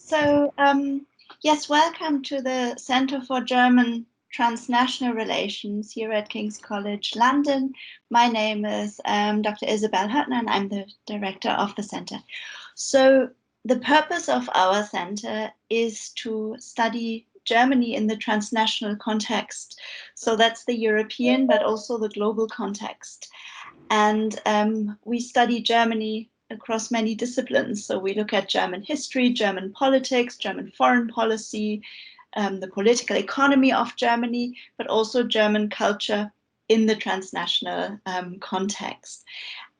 Yes, welcome to the Center for German Transnational Relations here at King's College London. My name is Dr. Isabel Hörtner, and I'm the director of the center. So the purpose of our center is to study Germany in the transnational context. So that's the European, but also the global context. And we study Germany across many disciplines. So we look at German history, German politics, German foreign policy, the political economy of Germany, but also German culture in the transnational context.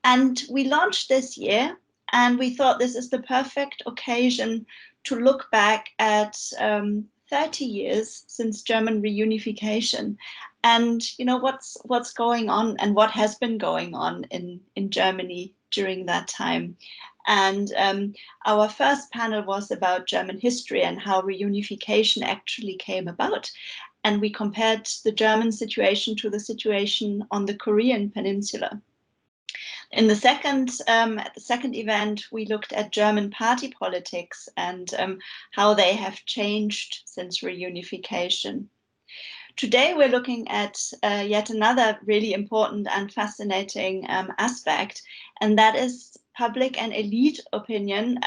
And we launched this year, and we thought this is the perfect occasion to look back at 30 years since German reunification, and what's going on and what has been going on in Germany during that time. And our first panel was about German history and how reunification actually came about. And we compared the German situation to the situation on the Korean Peninsula. In the at the second event, we looked at German party politics and how they have changed since reunification. Today, we're looking at yet another really important and fascinating aspect, and that is public and elite opinion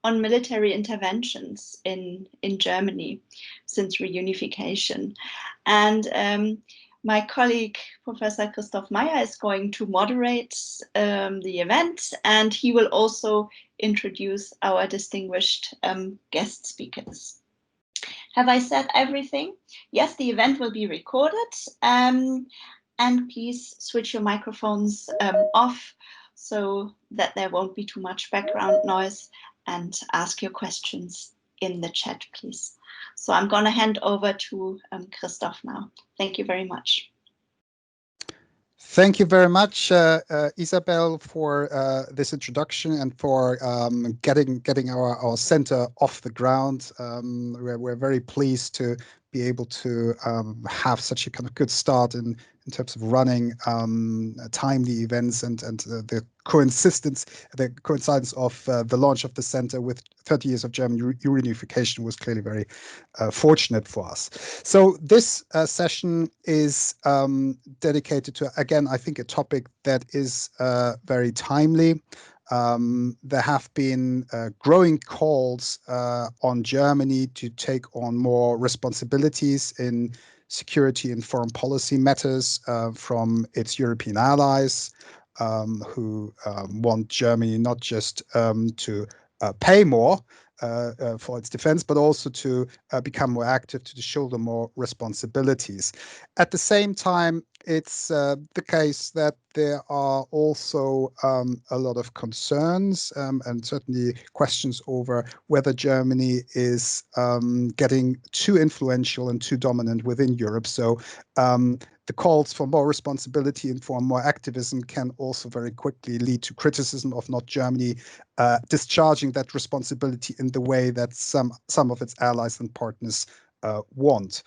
on military interventions in Germany since reunification. And my colleague, Professor Christoph Meyer, is going to moderate the event, and he will also introduce our distinguished guest speakers. Have I said everything? Yes, the event will be recorded, and please switch your microphones off so that there won't be too much background noise, and ask your questions in the chat, please. So I'm going to hand over to Christoph now. Thank you very much. Thank you very much, Isabel, for this introduction and for getting our center off the ground. We're very pleased to be able to have such a kind of good start in terms of running timely events and the coincidence of the launch of the center with 30 years of German reunification was clearly very fortunate for us. So this session is dedicated to, again, I think a topic that is very timely. There have been growing calls on Germany to take on more responsibilities in security and foreign policy matters from its European allies, who want Germany not just to pay more for its defense, but also to become more active, to shoulder more responsibilities. At the same time, it's the case that there are also a lot of concerns and certainly questions over whether Germany is getting too influential and too dominant within Europe. So the calls for more responsibility and for more activism can also very quickly lead to criticism of not Germany discharging that responsibility in the way that some of its allies and partners want.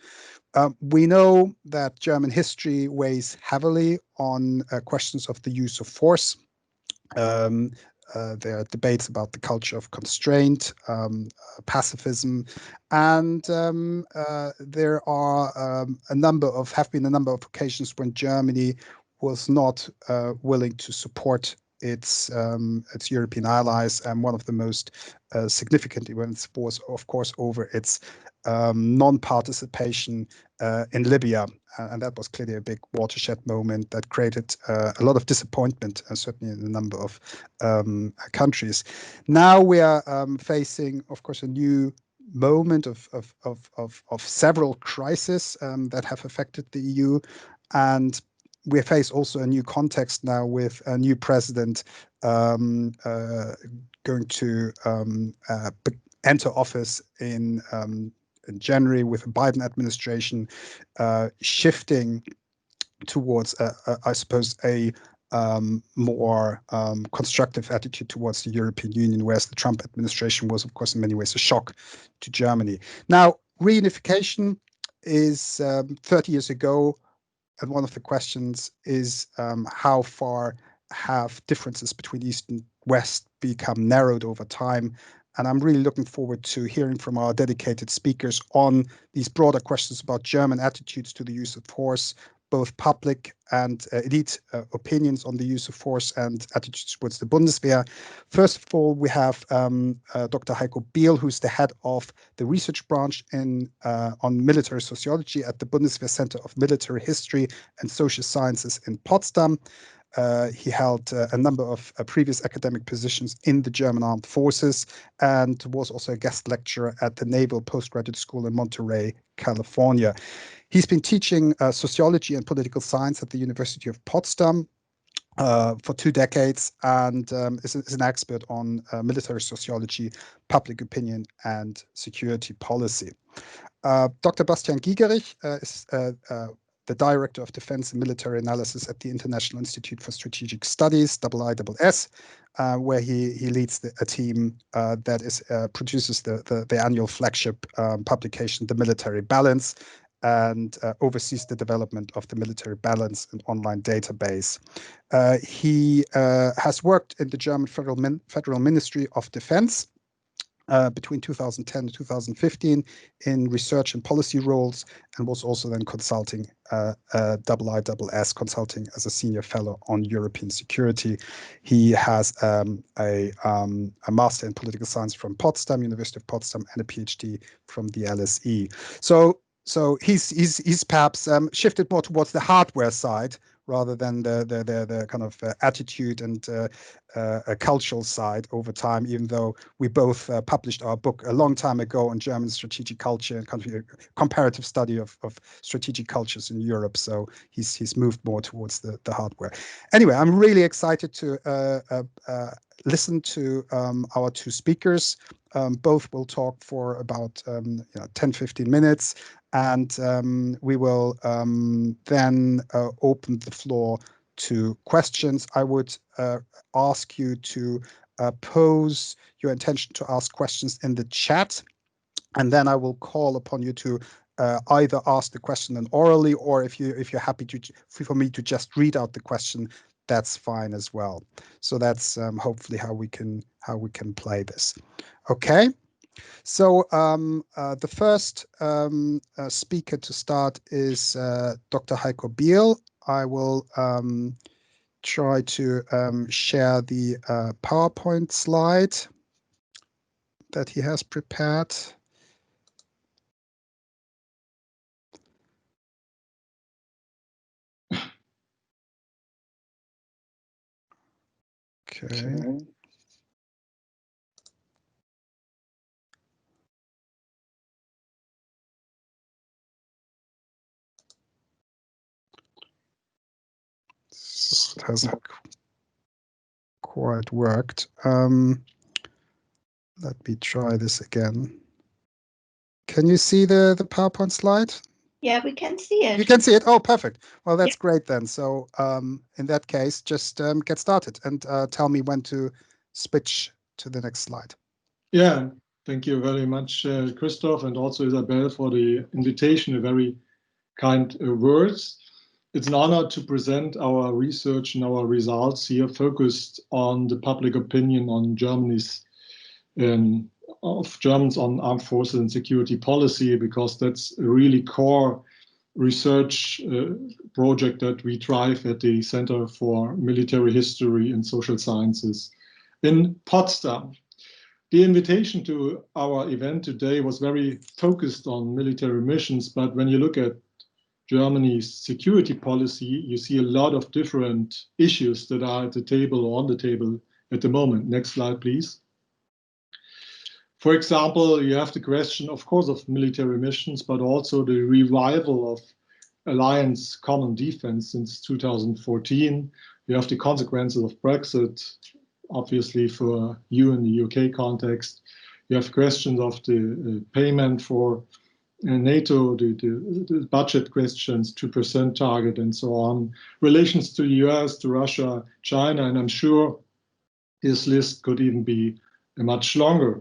We know that German history weighs heavily on questions of the use of force. There are debates about the culture of constraint, pacifism, and there are have been a number of occasions when Germany was not willing to support its European allies, and one of the most significant events was, of course, over its non-participation in Libya, and that was clearly a big watershed moment that created a lot of disappointment, certainly in a number of countries. Now we are facing, of course, a new moment of several crises that have affected the EU, and we face also a new context now with a new president going to enter office in January, with the Biden administration shifting towards, I suppose, a more constructive attitude towards the European Union, whereas the Trump administration was, of course, in many ways a shock to Germany. Now, reunification is 30 years ago, and one of the questions is how far have differences between East and West become narrowed over time, And I'm really looking forward to hearing from our dedicated speakers on these broader questions about German attitudes to the use of force, both public and elite opinions on the use of force and attitudes towards the Bundeswehr. First of all, we have Dr. Heiko Biehl, who's the head of the research branch on military sociology at the Bundeswehr Center of Military History and Social Sciences in Potsdam. He held a number of previous academic positions in the German Armed Forces and was also a guest lecturer at the Naval Postgraduate School in Monterey, California. He's been teaching sociology and political science at the University of Potsdam for 2 decades and is an expert on military sociology, public opinion, and security policy. Dr. Bastian Giegerich is the Director of Defense and Military Analysis at the International Institute for Strategic Studies, IISS, where he leads a team that produces the annual flagship publication, The Military Balance, and oversees the development of the Military Balance, an online database. He has worked in the German Federal Ministry of Defense between 2010 and 2015 in research and policy roles, and was also then consulting IISS consulting as a senior fellow on European security. He has a master in political science from Potsdam, University of Potsdam, and a PhD from the LSE. So he's perhaps shifted more towards the hardware side rather than the kind of attitude and a cultural side over time, even though we both published our book a long time ago on German strategic culture and comparative study of strategic cultures in Europe. So he's moved more towards the hardware. Anyway, I'm really excited to listen to our 2 speakers. Both will talk for about 10-15 minutes, and we will then open the floor to questions. I would ask you to pose your intention to ask questions in the chat, and then I will call upon you to either ask the question then orally, or if you're happy for me to just read out the question, that's fine as well. So that's hopefully how we can play this. Okay. So the first speaker to start is Dr. Heiko Biehl. I will try to share the PowerPoint slide that he has prepared. Okay. So it hasn't quite worked. Let me try this again. Can you see the PowerPoint slide? Yeah, we can see it. You can see it? Oh, perfect. Well, that's great then. So in that case, just get started and tell me when to switch to the next slide. Yeah, thank you very much, Christoph, and also Isabel for the invitation, a very kind words. It's an honor to present our research and our results here focused on the public opinion on Germany's of Germans on armed forces and security policy, because that's a really core research project that we drive at the Center for Military History and Social Sciences in Potsdam. The invitation to our event today was very focused on military missions, but when you look at Germany's security policy, you see a lot of different issues that are at the table or on the table at the moment. Next slide, please. For example, you have the question, of course, of military missions, but also the revival of alliance common defense since 2014. You have the consequences of Brexit, obviously for you in the UK context. You have questions of the payment for NATO, the budget questions, 2% target, and so on. Relations to the US, to Russia, China, and I'm sure this list could even be much longer.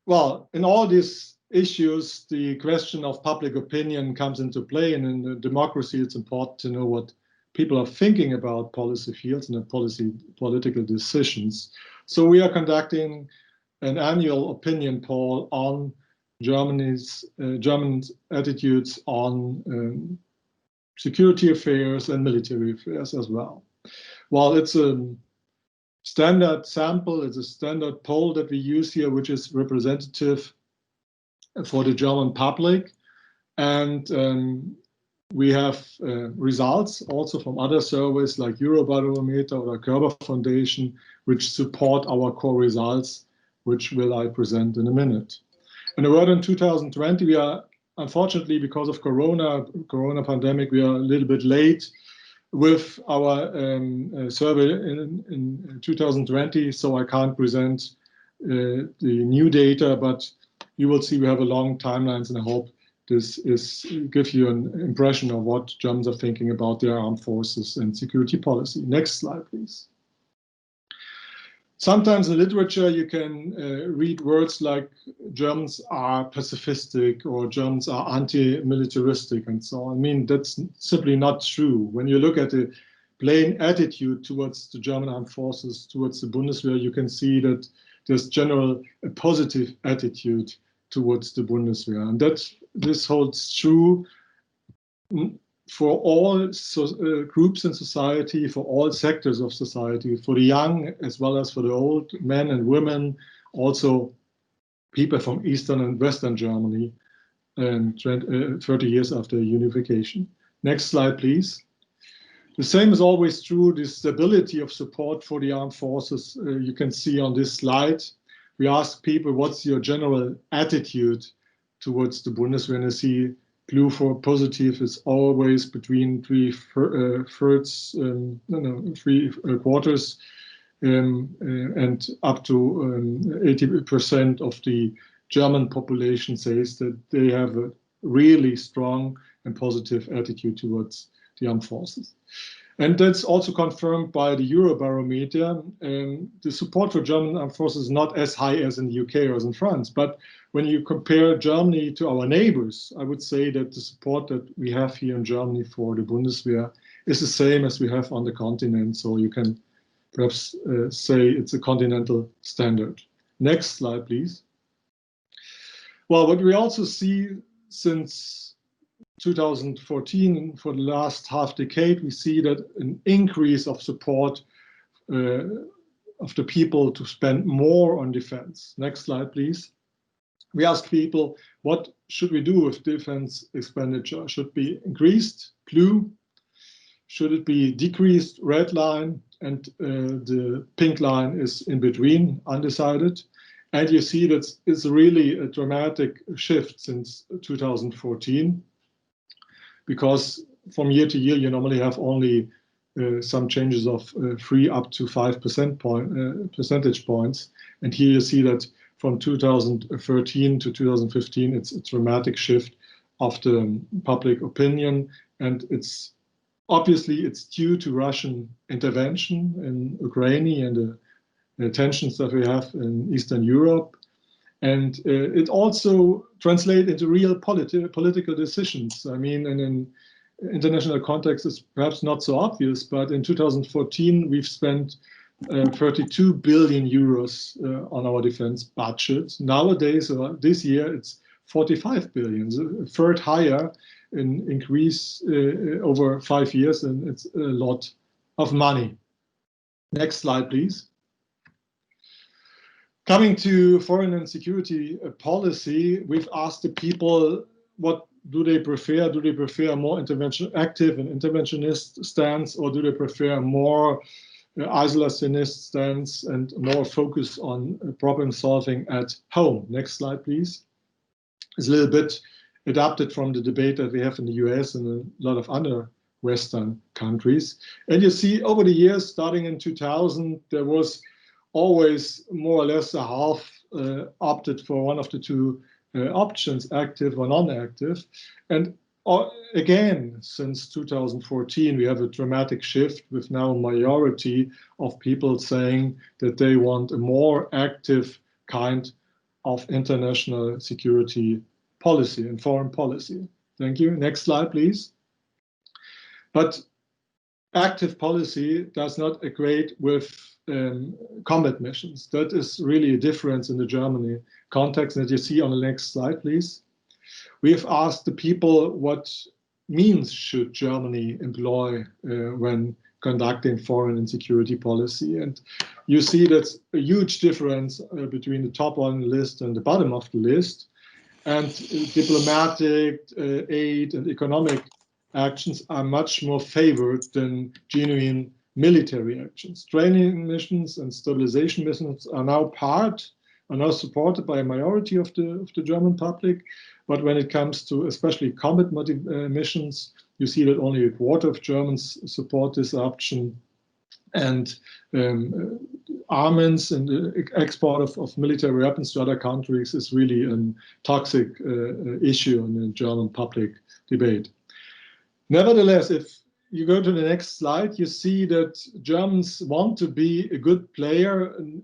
Well, in all these issues, the question of public opinion comes into play, and in a democracy, it's important to know what people are thinking about policy fields and political decisions. So we are conducting an annual opinion poll on Germany's German attitudes on security affairs and military affairs as well. While it's a standard sample, it's a standard poll that we use here, which is representative for the German public. And we have results also from other surveys like Eurobarometer or Körber Foundation, which support our core results, which will I present in a minute. And a word in 2020, we are unfortunately, because of corona pandemic, we are a little bit late with our survey in 2020, so I can't present the new data, but you will see we have a long timelines, and I hope this gives you an impression of what Germans are thinking about their armed forces and security policy. Next slide, please. Sometimes in literature you can read words like Germans are pacifistic or Germans are anti-militaristic and so on. I mean, that's simply not true. When you look at the plain attitude towards the German armed forces, towards the Bundeswehr, you can see that there's general a positive attitude towards the Bundeswehr. And this holds true for all groups in society, for all sectors of society, for the young as well as for the old, men and women, also people from Eastern and Western Germany, 30 years after unification. Next slide, please. The same is always true, the stability of support for the armed forces. You can see on this slide, we ask people, what's your general attitude towards the Bundeswehr? And you see blue for positive is always between three quarters and up to 80% of the German population says that they have a really strong and positive attitude towards the armed forces. And that's also confirmed by the Eurobarometer. The support for German armed forces is not as high as in the UK or as in France, but when you compare Germany to our neighbors, I would say that the support that we have here in Germany for the Bundeswehr is the same as we have on the continent. So you can perhaps say it's a continental standard. Next slide, please. Well, what we also see since 2014, for the last half decade, we see that an increase of support of the people to spend more on defense. Next slide, please. We ask people, what should we do with defense expenditure? Should it be increased, blue? Should it be decreased, red line? And the pink line is in between, undecided. And you see that it's really a dramatic shift since 2014, because from year to year, you normally have only some changes of 3 up to 5 percentage points. And here you see that from 2013 to 2015, it's a dramatic shift of the public opinion. And it's obviously it's due to Russian intervention in Ukraine and the tensions that we have in Eastern Europe. And it also translates into real political decisions. I mean, and in international context, it's perhaps not so obvious, but in 2014, we've spent 32 billion euros on our defense budget. Nowadays, this year, it's 45 billion, a third higher in increase over 5 years, and it's a lot of money. Next slide, please. Coming to foreign and security policy, we've asked the people, what do they prefer? Do they prefer a more active and interventionist stance, or do they prefer a more isolationist stance and more focus on problem solving at home? Next slide, please. It's a little bit adapted from the debate that we have in the US and a lot of other Western countries. And you see over the years, starting in 2000, there was always more or less a half opted for one of the two options, active or non-active. And again, since 2014, we have a dramatic shift with now a majority of people saying that they want a more active kind of international security policy and foreign policy. Thank you. Next slide, please. But active policy does not equate with combat missions. That is really a difference in the Germany context that you see on the next slide, please. We have asked the people what means should Germany employ when conducting foreign and security policy. And you see that's a huge difference between the top on the list and the bottom of the list. And diplomatic aid and economic actions are much more favored than genuine military actions. Training missions and stabilization missions are now supported by a majority of the German public. But when it comes to especially combat missions, you see that only a quarter of Germans support this option. And armaments and the export of military weapons to other countries is really a toxic issue in the German public debate. Nevertheless, if you go to the next slide, you see that Germans want to be a good player, and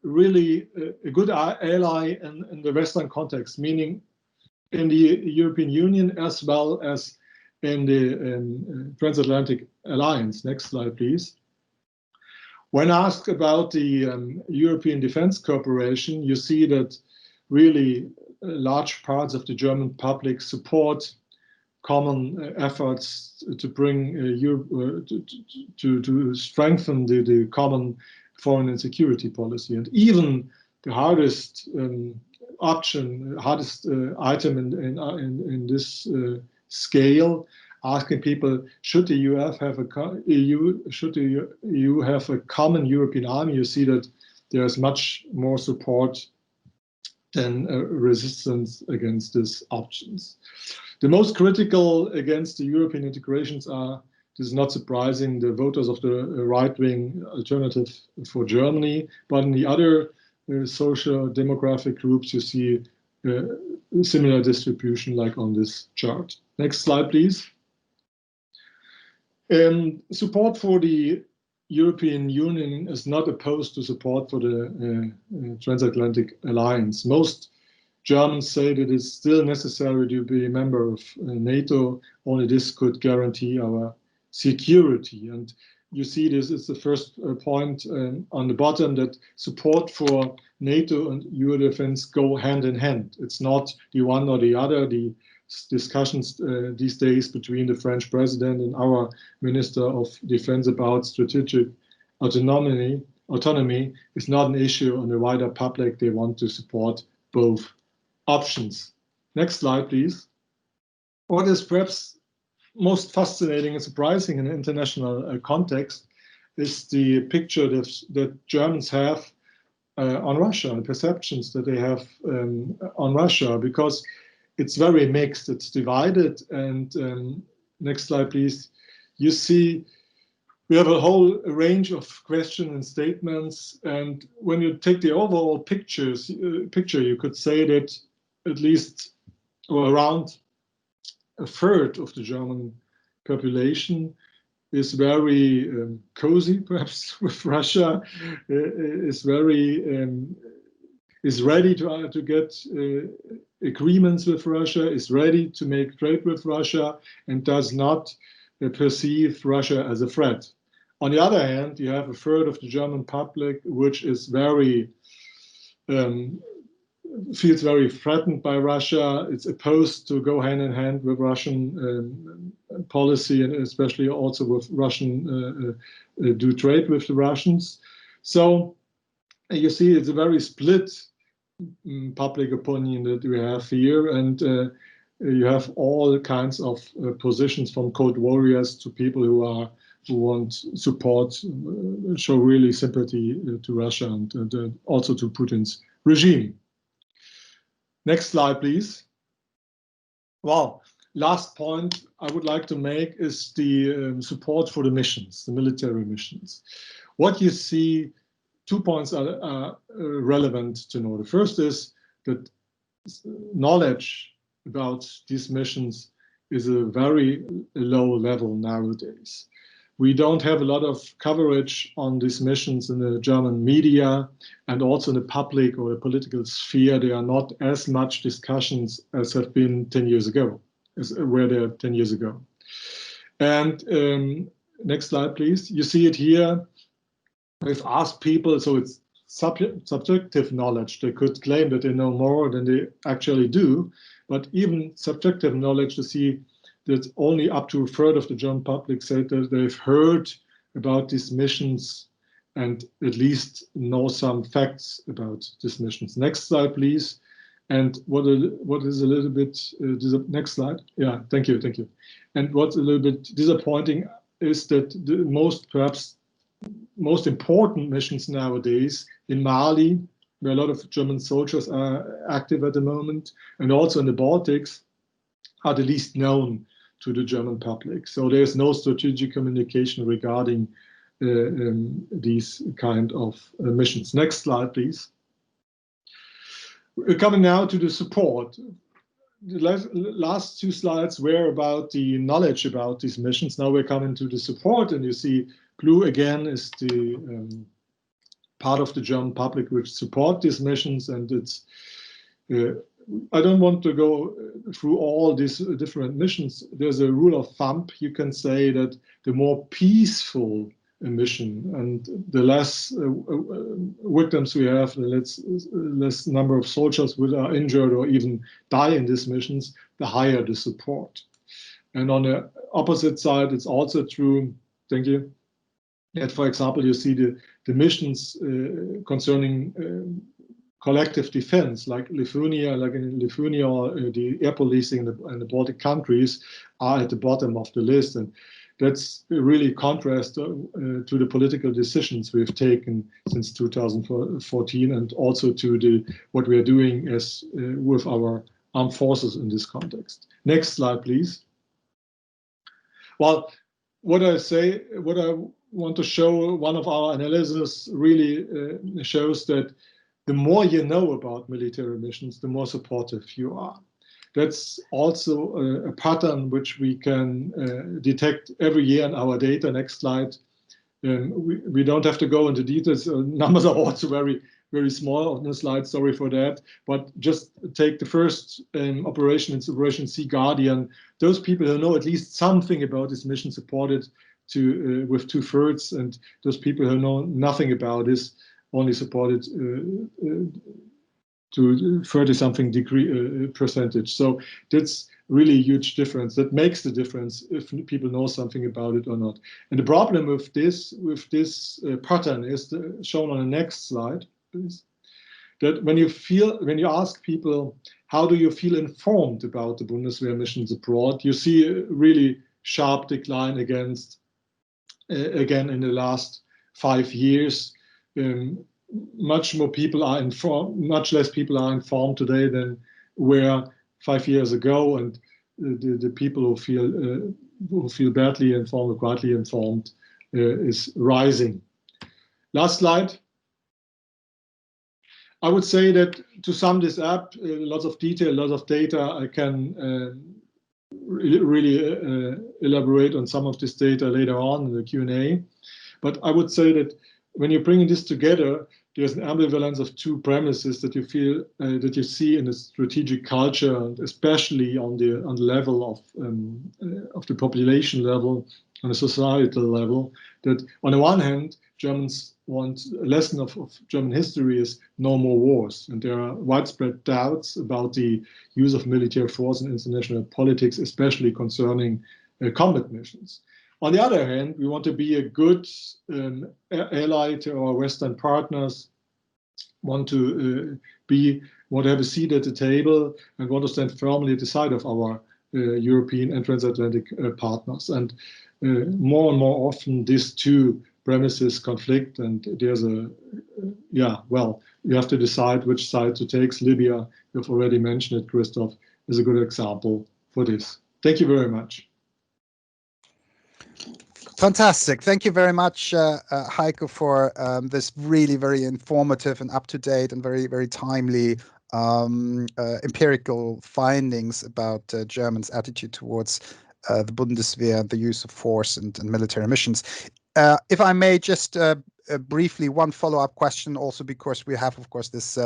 really a good ally in the Western context, meaning in the European Union as well as in the Transatlantic Alliance. Next slide, please. When asked about the European Defense Cooperation, you see that really large parts of the German public support common efforts to bring to strengthen the common foreign and security policy. And even the hardest item in this scale, asking people, should the EU have a common European army? You see that there's much more support than resistance against these options. The most critical against the European integrations are, this is not surprising, the voters of the right-wing Alternative for Germany, but in the other social demographic groups, you see a similar distribution like on this chart. Next slide, please. Support for the European Union is not opposed to support for the Transatlantic Alliance. Most Germans say that it's still necessary to be a member of NATO. Only this could guarantee our security. And you see this is the first point on the bottom, that support for NATO and Euro defense go hand in hand. It's not the one or the other. The discussions these days between the French president and our Minister of Defense about strategic autonomy is not an issue on the wider public. They want to support both options. Next slide, please. What is perhaps most fascinating and surprising in an international context is the picture that Germans have on Russia, the perceptions that they have on Russia, because it's very mixed, it's divided. And next slide, please. You see, we have a whole range of questions and statements. And when you take the overall picture, you could say that at least or around a third of the German population is very cozy, perhaps, with Russia, is ready to get agreements with Russia, is ready to make trade with Russia, and does not perceive Russia as a threat. On the other hand, you have a third of the German public which is very feels very threatened by Russia. It's opposed to go hand in hand with Russian policy, and especially also with Russian do trade with the Russians. So you see, it's a very split public opinion that we have here, and you have all kinds of positions, from cold warriors to people who want support, show really sympathy to Russia and also to Putin's regime. Next slide, please. Well, last point I would like to make is the support for the missions, the military missions. What you see, 2 points are relevant to know. The first is that knowledge about these missions is a very low level nowadays. We don't have a lot of coverage on these missions in the German media, and also in the public or the political sphere. There are not as much discussions as have been 10 years ago, as were there 10 years ago. And Next slide, please. You see it here. We've asked people, so it's subjective knowledge. They could claim that they know more than they actually do, but even subjective knowledge, to see that only up to a third of the German public said that they've heard about these missions and at least know some facts about these missions. Next slide, please. And what is a little bit, next slide. Yeah, thank you. And what's a little bit disappointing is that the perhaps most important missions nowadays in Mali, where a lot of German soldiers are active at the moment, and also in the Baltics, are the least known to the German public. So there's no strategic communication regarding these kind of missions. Next slide, please. We're coming now to the support. The last two slides were about the knowledge about these missions. Now we're coming to the support, and you see blue again is the part of the German public which support these missions, and it's I don't want to go through all these different missions. There's a rule of thumb. You can say that the more peaceful a mission and the less victims we have, the less number of soldiers who are injured or even die in these missions, the higher the support. And on the opposite side, it's also true, thank you, that, for example, you see the missions concerning collective defense, like Lithuania, or the air policing in the Baltic countries are at the bottom of the list. And that's really contrast to the political decisions we've taken since 2014, and also to what we are doing as with our armed forces in this context. Next slide, please. Well, what I want to show, one of our analyses really shows that the more you know about military missions, the more supportive you are. That's also a pattern which we can detect every year in our data. Next slide. We don't have to go into details. Numbers are also very, very small on the slide. Sorry for that. But just take the first operation, it's Operation Sea Guardian. Those people who know at least something about this mission supported with 2/3, and those people who know nothing about this only supported to 30-something degree percentage. So that's really a huge difference. That makes the difference if people know something about it or not. And the problem with this pattern is shown on the next slide, please. That when you ask people, how do you feel informed about the Bundeswehr missions abroad, you see a really sharp decline again in the last 5 years. Much less people are informed today than were 5 years ago, and the people who feel badly informed or quietly informed is rising. Last slide. I would say that to sum this up, lots of detail, lots of data. I can really elaborate on some of this data later on in the Q&A, but I would say that when you're bringing this together, there's an ambivalence of two premises that you feel that you see in the strategic culture, and especially on the level of the population level, on a societal level. That on the one hand, Germans want a lesson of German history is no more wars, and there are widespread doubts about the use of military force in international politics, especially concerning combat missions. On the other hand, we want to be a good ally to our Western partners, want to have a seat at the table, and want to stand firmly at the side of our European and transatlantic partners. And more and more often, these two premises conflict, and there's you have to decide which side to take. Libya, you've already mentioned it, Christoph, is a good example for this. Thank you very much. Fantastic. Thank you very much, Heiko, for this really very informative and up-to-date and very, very timely empirical findings about Germans' attitude towards the Bundeswehr, the use of force and military missions. If I may just briefly one follow-up question, also because we have, of course, this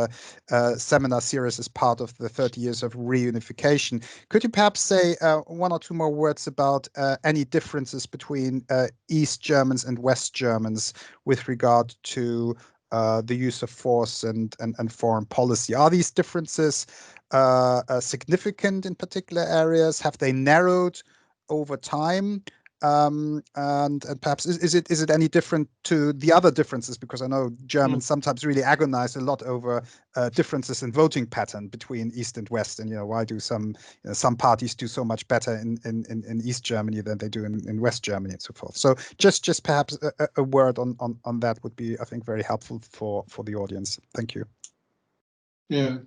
seminar series as part of the 30 years of reunification. Could you perhaps say one or two more words about any differences between East Germans and West Germans with regard to the use of force and foreign policy? Are these differences significant in particular areas? Have they narrowed over time? And perhaps is it any different to the other differences? Because I know Germans sometimes really agonize a lot over differences in voting pattern between East and West, and why do some parties do so much better in East Germany than they do in West Germany and so forth. So just perhaps a word on that would be, I think, very helpful for the audience. Thank you. Yeah.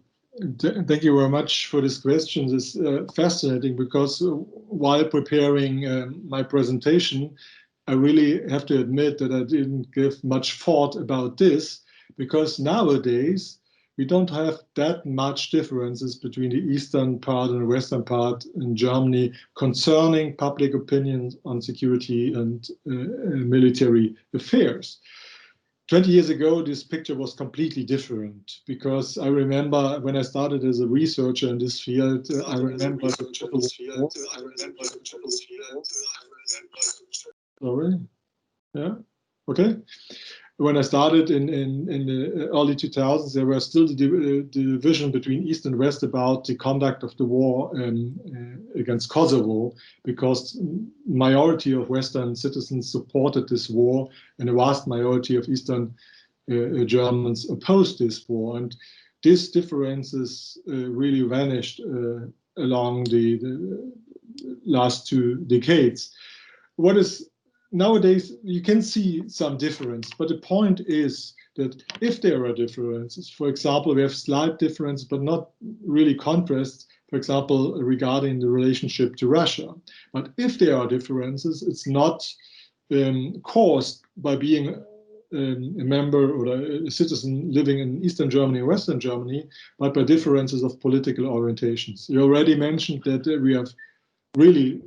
Thank you very much for this question. It's fascinating because while preparing my presentation, I really have to admit that I didn't give much thought about this, because nowadays we don't have that much differences between the eastern part and the western part in Germany concerning public opinion on security and military affairs. 20 years ago, this picture was completely different, because I remember when I started as a researcher in this field, I remember Sorry? Yeah? Okay. When I started in the early 2000s, there was still the division between East and West about the conduct of the war against Kosovo, because majority of Western citizens supported this war, and a vast majority of Eastern Germans opposed this war. And these differences really vanished along the last 2 decades. What is nowadays, you can see some difference, but the point is that if there are differences, for example, we have slight difference, but not really contrasts, for example, regarding the relationship to Russia. But if there are differences, it's not caused by being a member or a citizen living in Eastern Germany or Western Germany, but by differences of political orientations. You already mentioned that we have really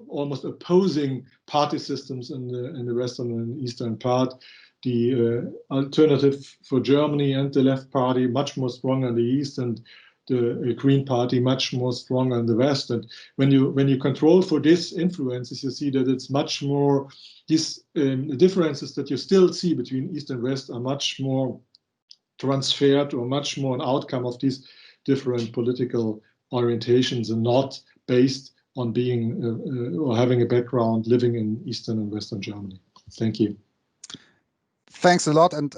almost opposing party systems in the western and eastern part. The Alternative for Germany and the Left Party much more strong in the east, and the Green Party much more strong in the west. And when you control for these influences, you see that it's much more these differences that you still see between east and west are much more transferred, or much more an outcome of these different political orientations, and not based on being or having a background living in Eastern and Western Germany. Thank you. Thanks a lot. And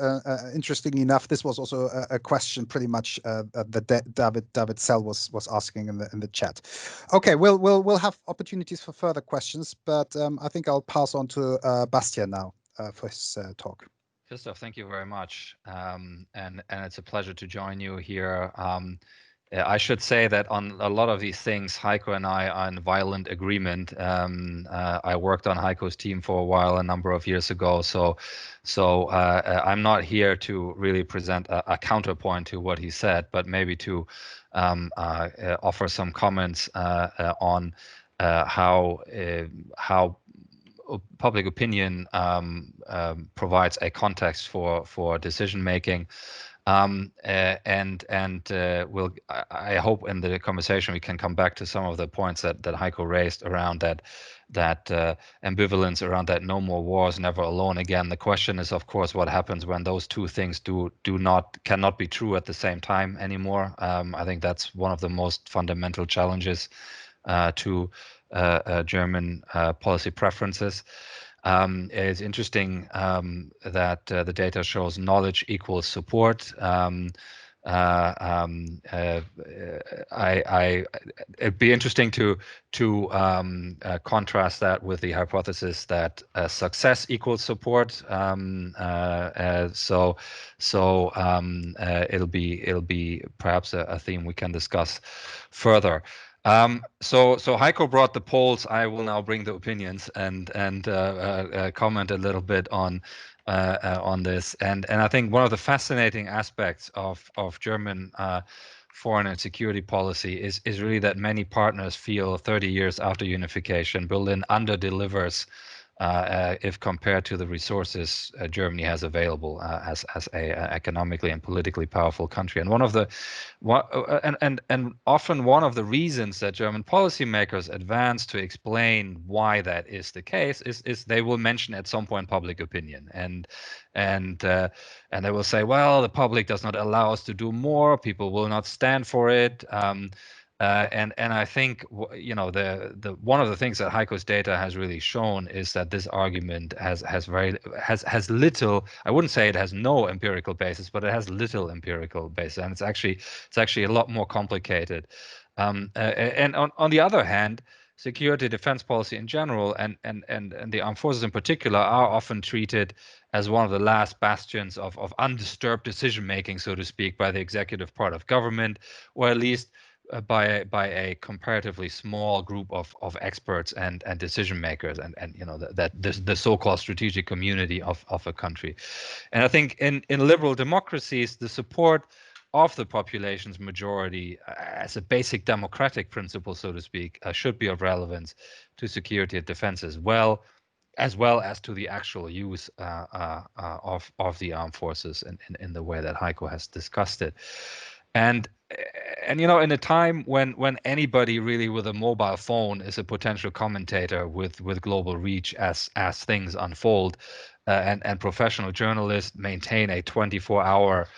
interestingly enough, this was also a question pretty much that David Sell was asking in the chat. Okay, we'll have opportunities for further questions, but I think I'll pass on to Bastian now for his talk. Christoph, thank you very much, and it's a pleasure to join you here. I should say that on a lot of these things, Heiko and I are in violent agreement. I worked on Heiko's team for a while, a number of years ago. So I'm not here to really present a counterpoint to what he said, but maybe to offer some comments on how public opinion provides a context for decision making. I hope in the conversation we can come back to some of the points that Heiko raised around that ambivalence around that no more wars, never alone again. The question is, of course, what happens when those two things cannot be true at the same time anymore. I think that's one of the most fundamental challenges to German policy preferences. It's interesting that the data shows knowledge equals support. It'd be interesting to contrast that with the hypothesis that success equals support. It'll be perhaps a theme we can discuss further. So Heiko brought the polls. I will now bring the opinions and comment a little bit on this. And I think one of the fascinating aspects of German foreign and security policy is really that many partners feel 30 years after unification, Berlin under-delivers if compared to the resources Germany has available as a economically and politically powerful country. And and often one of the reasons that German policymakers advance to explain why that is the case is they will mention at some point public opinion, and they will say, well, the public does not allow us to do more, people will not stand for it. And I think the one of the things that Heiko's data has really shown is that this argument has little, I wouldn't say it has no empirical basis, but it has little empirical basis, and it's actually a lot more complicated. And on the other hand, security defense policy in general and the armed forces in particular are often treated as one of the last bastions of undisturbed decision making, so to speak, by the executive part of government, or at least by a comparatively small group of experts and decision makers, and the so-called strategic community of a country. And I think in liberal democracies, the support of the population's majority as a basic democratic principle, so to speak, should be of relevance to security and defense as well as to the actual use of the armed forces in the way that Heiko has discussed it. And in a time when anybody really with a mobile phone is a potential commentator with global reach as things unfold, and professional journalists maintain a 24-hour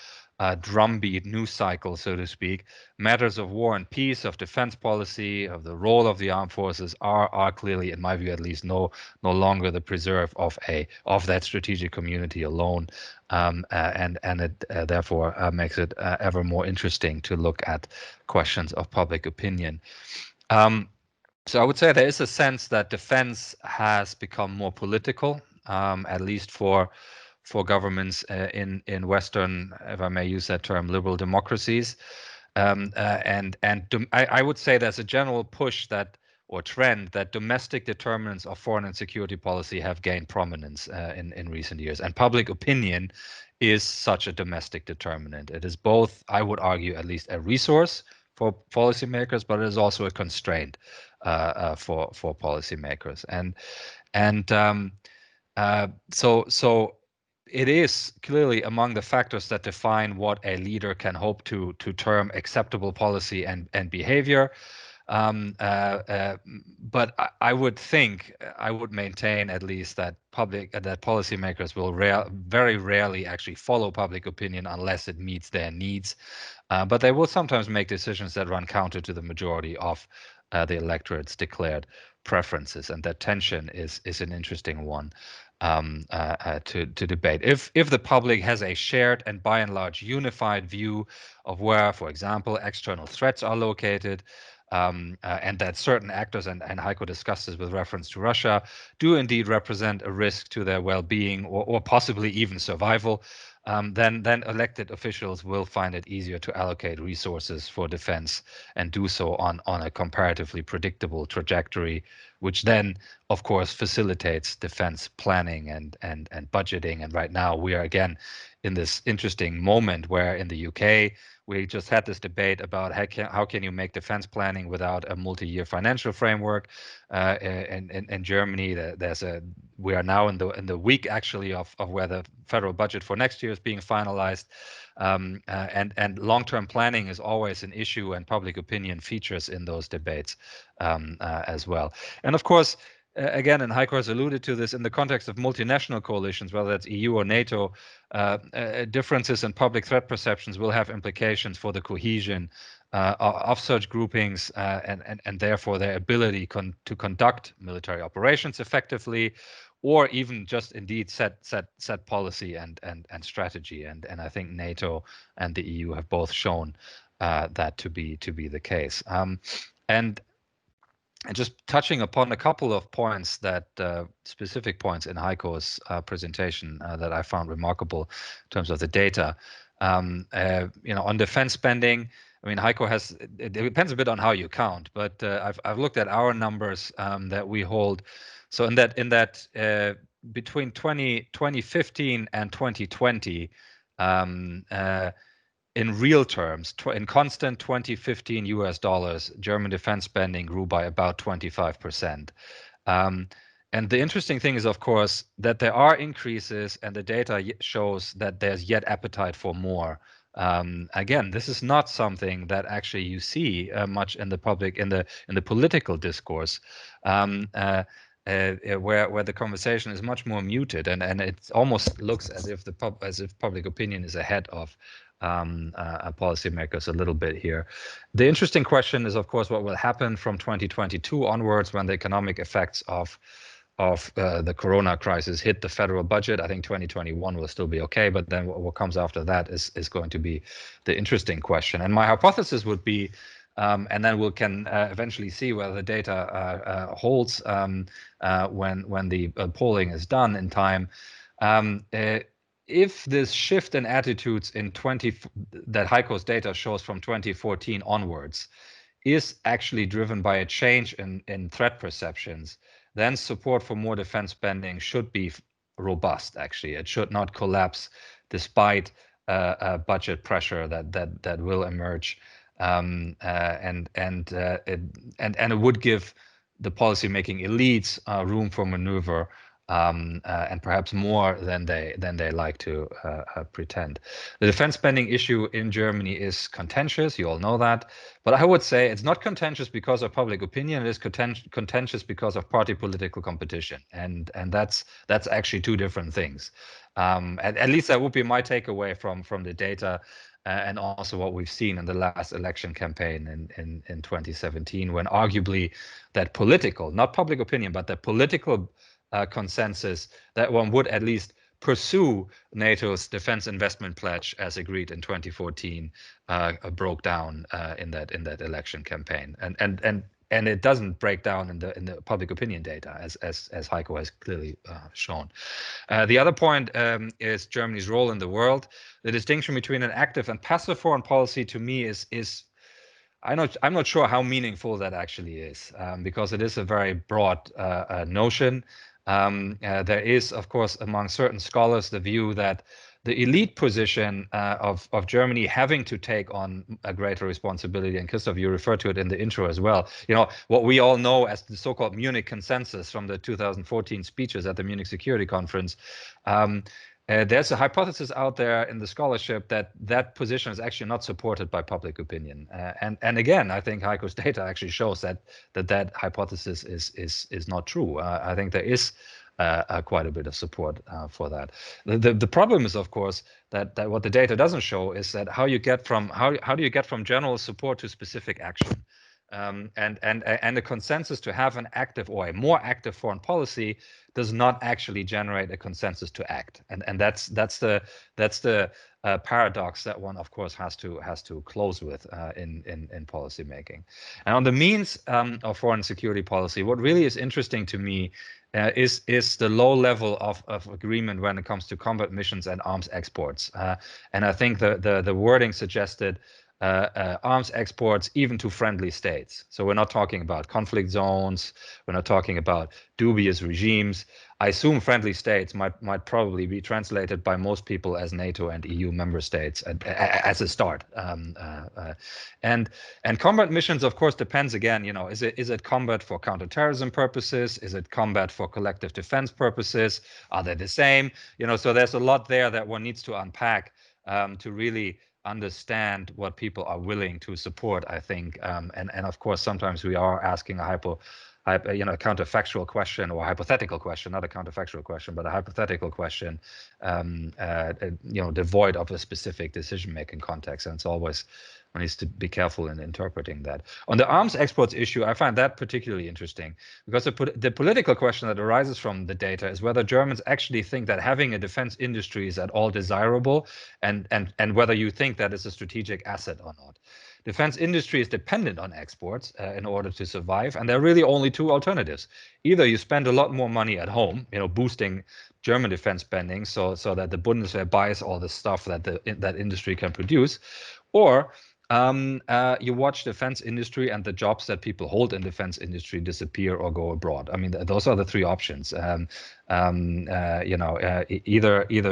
drumbeat news cycle, so to speak, matters of war and peace, of defense policy, of the role of the armed forces are clearly, in my view at least, no longer the preserve of that strategic community alone, and it therefore makes it ever more interesting to look at questions of public opinion. So I would say there is a sense that defense has become more political, at least for governments in Western, if I may use that term, liberal democracies. I would say there's a general push or trend that domestic determinants of foreign and security policy have gained prominence in recent years. And public opinion is such a domestic determinant. It is both, I would argue, at least a resource for policymakers, but it is also a constraint for policymakers. So it is clearly among the factors that define what a leader can hope to term acceptable policy and behavior. But I would maintain at least that policymakers will very rarely actually follow public opinion unless it meets their needs. But they will sometimes make decisions that run counter to the majority of the electorate's declared preferences, and that tension is an interesting one to debate. If the public has a shared and by and large unified view of where, for example, external threats are located, and that certain actors, and Heiko discussed this with reference to Russia, do indeed represent a risk to their well-being or possibly even survival, then elected officials will find it easier to allocate resources for defense and do so on a comparatively predictable trajectory, which then, of course, facilitates defense planning and budgeting. And right now we are again in this interesting moment where in the UK, we just had this debate about how can you make defense planning without a multi-year financial framework. In Germany, we are now in the week actually of where the federal budget for next year is being finalized, and long-term planning is always an issue, and public opinion features in those debates as well. And of course, again, and Heiko has alluded to this, in the context of multinational coalitions, whether that's EU or NATO, differences in public threat perceptions will have implications for the cohesion of such groupings, and therefore their ability to conduct military operations effectively, or even just indeed set policy and strategy. And I think NATO and the EU have both shown that to be the case. And just touching upon a couple of points specific points in Heiko's presentation that I found remarkable in terms of the data. On defense spending, I mean, Heiko it depends a bit on how you count, but I've looked at our numbers that we hold. So in that between 2015 and 2020, in real terms, in constant 2015 US dollars, German defense spending grew by about 25%. And the interesting thing is, of course, that there are increases, and the data shows that there's yet appetite for more. Again, this is not something that actually you see much in the public, in the political discourse, where the conversation is much more muted, and it almost looks as if public opinion is ahead of policymakers a little bit here. The interesting question is, of course, what will happen from 2022 onwards when the economic effects of the corona crisis hit the federal budget. I think 2021 will still be okay, but then what comes after that is going to be the interesting question. And my hypothesis would be, and then we can eventually see whether the data holds when the polling is done in time. If this shift in attitudes that Heiko's data shows from 2014 onwards is actually driven by a change in threat perceptions, then support for more defense spending should be robust. Actually, it should not collapse despite budget pressure that will emerge, and it would give the policymaking elites room for maneuver, and perhaps more than they like to pretend. The defense spending issue in Germany is contentious. You all know that, but I would say it's not contentious because of public opinion. It is contentious because of party political competition, and that's actually two different things. At least that would be my takeaway from the data. And also what we've seen in the last election campaign in 2017, when arguably that political, not public opinion, but the political consensus that one would at least pursue NATO's defense investment pledge as agreed in 2014 broke down in that election campaign, and it doesn't break down in the public opinion data as Heiko has clearly shown. The other point is Germany's role in the world. The distinction between an active and passive foreign policy, to me, is I'm not sure how meaningful that actually is, because it is a very broad notion. There is, of course, among certain scholars, the view that the elite position of Germany having to take on a greater responsibility, and Christoph, you referred to it in the intro as well, what we all know as the so-called Munich Consensus from the 2014 speeches at the Munich Security Conference. There's a hypothesis out there in the scholarship that position is actually not supported by public opinion, and again, I think Heiko's data actually shows that hypothesis is not true. I think there is quite a bit of support for that. The problem is, of course, that what the data doesn't show is that how do you get from general support to specific action. And a consensus to have an active or a more active foreign policy does not actually generate a consensus to act, and that's the paradox that one, of course, has to close with in policy making. And on the means of foreign security policy, what really is interesting to me is the low level of agreement when it comes to combat missions and arms exports, and I think the wording suggested arms exports even to friendly states. So we're not talking about conflict zones. We're not talking about dubious regimes. I assume friendly states might probably be translated by most people as NATO and EU member states as a start. And combat missions, of course, depends again. Is it combat for counterterrorism purposes? Is it combat for collective defense purposes? Are they the same? So there's a lot there that one needs to unpack to really understand what people are willing to support, I think, and of course sometimes we are asking a counterfactual question, or a hypothetical question, not a counterfactual question, but a hypothetical question, devoid of a specific decision-making context, and it's always one needs to be careful in interpreting that. On the arms exports issue, I find that particularly interesting, because the political question that arises from the data is whether Germans actually think that having a defense industry is at all desirable, and whether you think that is a strategic asset or not. Defense industry is dependent on exports in order to survive, and there are really only two alternatives. Either you spend a lot more money at home, boosting German defense spending so that the Bundeswehr buys all the stuff that that industry can produce, or You watch defense industry and the jobs that people hold in defense industry disappear or go abroad. I mean, those are the three options. Either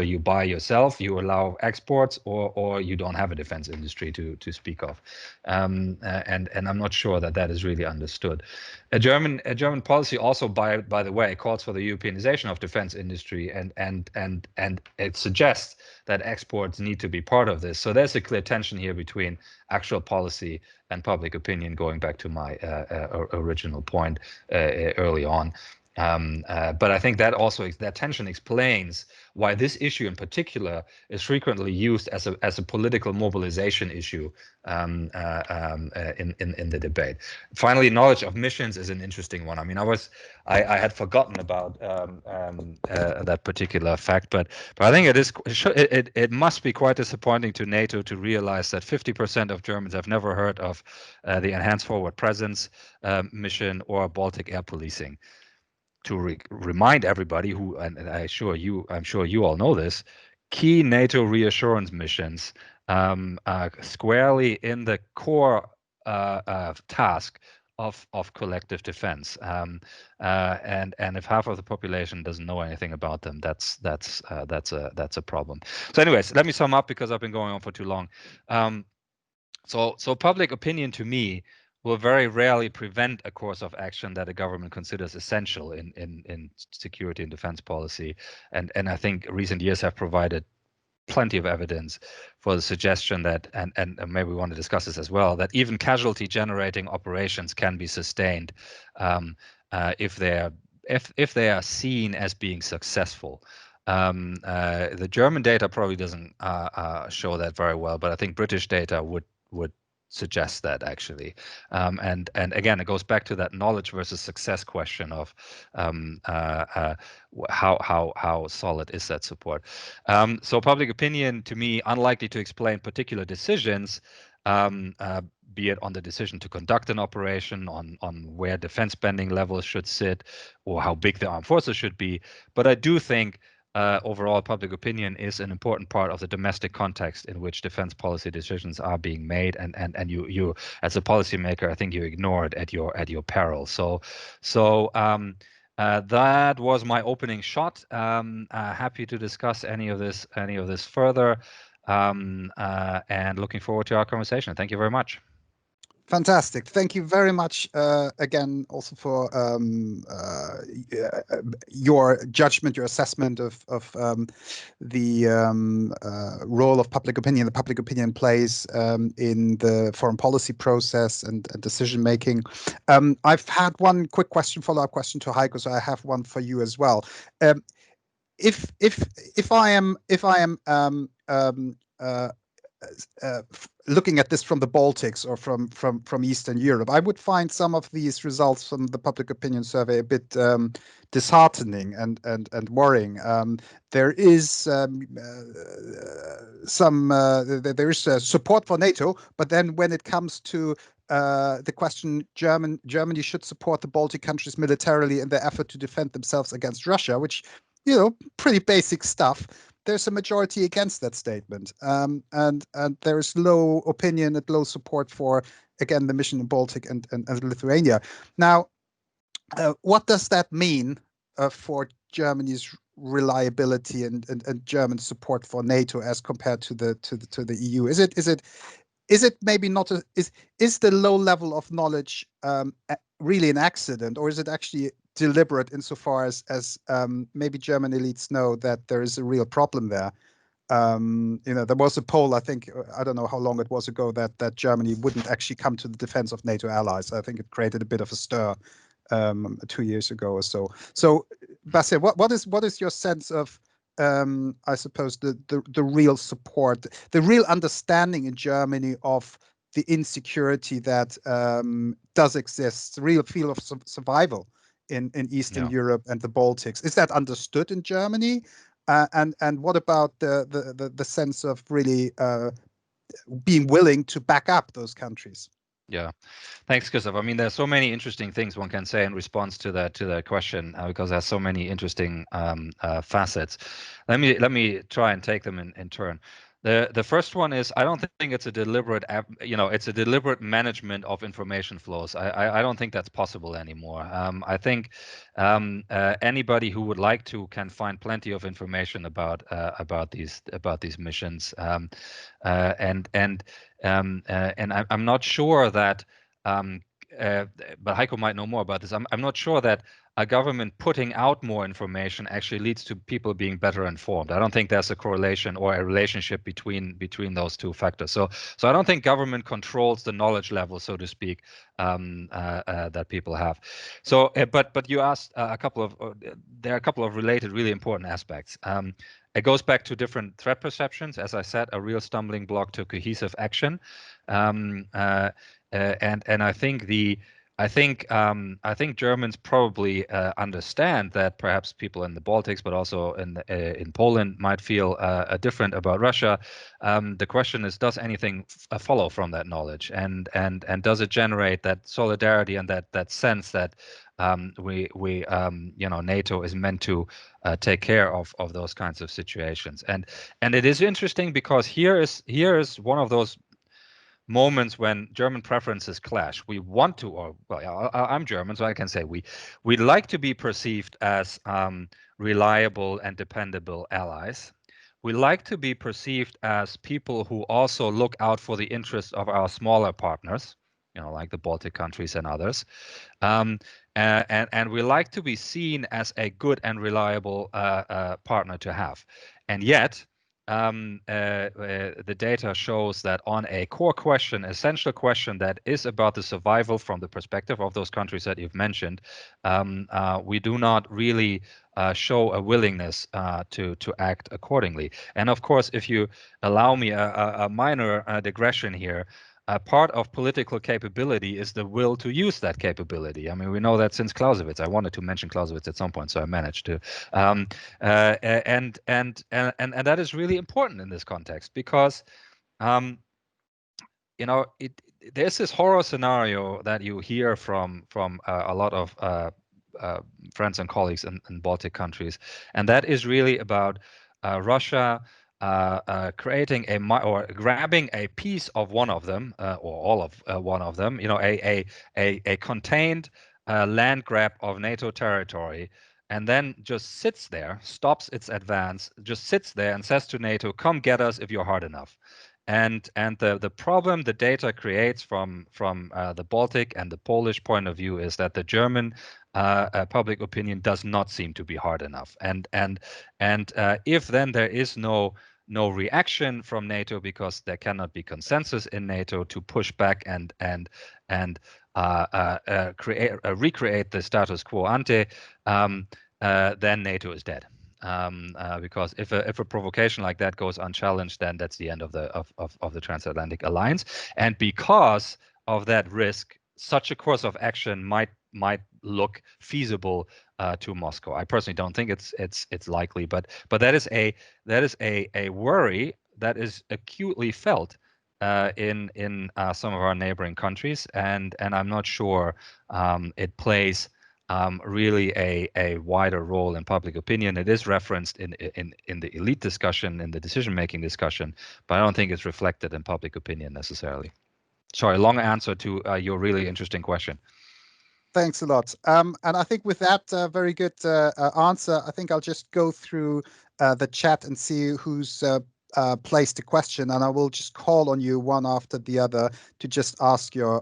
you buy yourself, you allow exports, or you don't have a defense industry to speak of. And I'm not sure that is really understood. A German policy also, by the way, calls for the Europeanization of defense industry, and it suggests that exports need to be part of this. So there's a clear tension here between actual policy and public opinion, going back to my original point early on. But I think that tension explains why this issue in particular is frequently used as a political mobilization issue in the debate. Finally, knowledge of missions is an interesting one. I mean, I had forgotten about that particular fact, but I think it must be quite disappointing to NATO to realize that 50% of Germans have never heard of the Enhanced Forward Presence mission or Baltic air policing. To remind everybody and I'm sure you all know this, key NATO reassurance missions squarely in the core task of collective defense. And if half of the population doesn't know anything about them, that's a problem. So anyways, let me sum up, because I've been going on for too long. So public opinion, to me, will very rarely prevent a course of action that a government considers essential in security and defense policy. And I think recent years have provided plenty of evidence for the suggestion that, and maybe we want to discuss this as well, that even casualty generating operations can be sustained if they are seen as being successful. The German data probably doesn't show that very well, but I think British data would suggest that, actually. And again, it goes back to that knowledge versus success question of how solid is that support. So public opinion, to me, unlikely to explain particular decisions, be it on the decision to conduct an operation, on where defense spending levels should sit, or how big the armed forces should be. But I do think overall public opinion is an important part of the domestic context in which defense policy decisions are being made, and you as a policymaker, I think you ignore it at your peril. So that was my opening shot. Happy to discuss any of this further, and looking forward to our conversation. Thank you very much. Fantastic. Thank you very much again also for your judgment, your assessment of the role of public opinion, the public opinion plays in the foreign policy process and decision making. I've had one quick follow-up question to Heiko, so I have one for you as well. If I am looking at this from the Baltics or from Eastern Europe, I would find some of these results from the public opinion survey a bit disheartening and worrying. There is support for NATO, but then when it comes to the question, Germany should support the Baltic countries militarily in their effort to defend themselves against Russia, which, pretty basic stuff. There's a majority against that statement, and there is low opinion and low support for, again, the mission in Baltic and Lithuania. Now, what does that mean for Germany's reliability and German support for NATO as compared to the EU? Is it maybe not is the low level of knowledge really an accident, or is it actually deliberate insofar as maybe German elites know that there is a real problem there? There was a poll, I think, I don't know how long it was ago, that Germany wouldn't actually come to the defense of NATO allies. I think it created a bit of a stir 2 years ago or so. So, Bastian, what is your sense of, I suppose, the real support, the real understanding in Germany of the insecurity that does exist, the real feel of survival in Eastern Europe and the Baltics? Is that understood in Germany? And what about the sense of really being willing to back up those countries? Yeah, thanks, Christoph. I mean, there's so many interesting things one can say in response to that question, because there's so many interesting facets. Let me try and take them in turn. The first one is, I don't think it's a deliberate, it's a deliberate management of information flows. I don't think that's possible anymore. I think anybody who would like to can find plenty of information about these missions, and I'm not sure that. But Heiko might know more about this. I'm not sure that a government putting out more information actually leads to people being better informed. I don't think there's a correlation or a relationship between those two factors. So I don't think government controls the knowledge level, so to speak, that people have. So, but you asked there are a couple of related, really important aspects. It goes back to different threat perceptions. As I said, a real stumbling block to cohesive action, and I think Germans probably understand that perhaps people in the Baltics, but also in Poland, might feel different about Russia. The question is, does anything follow from that knowledge, and does it generate that solidarity and that sense that NATO is meant to take care of those kinds of situations? And it is interesting because here is one of those moments when German preferences clash. We want to, or well, I'm German, so I can say we'd like to be perceived as reliable and dependable allies. We like to be perceived as people who also look out for the interests of our smaller partners, like the Baltic countries and others. And we like to be seen as a good and reliable partner to have. And yet, the data shows that on a core question, essential question that is about the survival from the perspective of those countries that you've mentioned, we do not really show a willingness to act accordingly. And of course, if you allow me a minor digression here, part of political capability is the will to use that capability. I mean, we know that since Clausewitz. I wanted to mention Clausewitz at some point, so I managed to. And that is really important in this context because, there's this horror scenario that you hear from a lot of friends and colleagues in Baltic countries, and that is really about Russia creating or grabbing a piece of one of them, or all of one of them, a contained land grab of NATO territory, and then just sits there, stops its advance, just sits there and says to NATO, "Come get us if you're hard enough." And the problem the data creates from the Baltic and the Polish point of view is that the German public opinion does not seem to be hard enough. And if then there is no reaction from NATO because there cannot be consensus in NATO to push back and recreate the status quo ante, then NATO is dead. Because if a provocation like that goes unchallenged, then that's the end of the transatlantic alliance. And because of that risk, such a course of action might look feasible to Moscow. I personally don't think it's likely, but that is a worry that is acutely felt in some of our neighboring countries, and I'm not sure it plays really a wider role in public opinion. It is referenced in the elite discussion, in the decision-making discussion, but I don't think it's reflected in public opinion necessarily. Sorry, long answer to your really interesting question. Thanks a lot. And I think with that very good answer, I think I'll just go through the chat and see who's placed a question, and I will just call on you one after the other to just ask your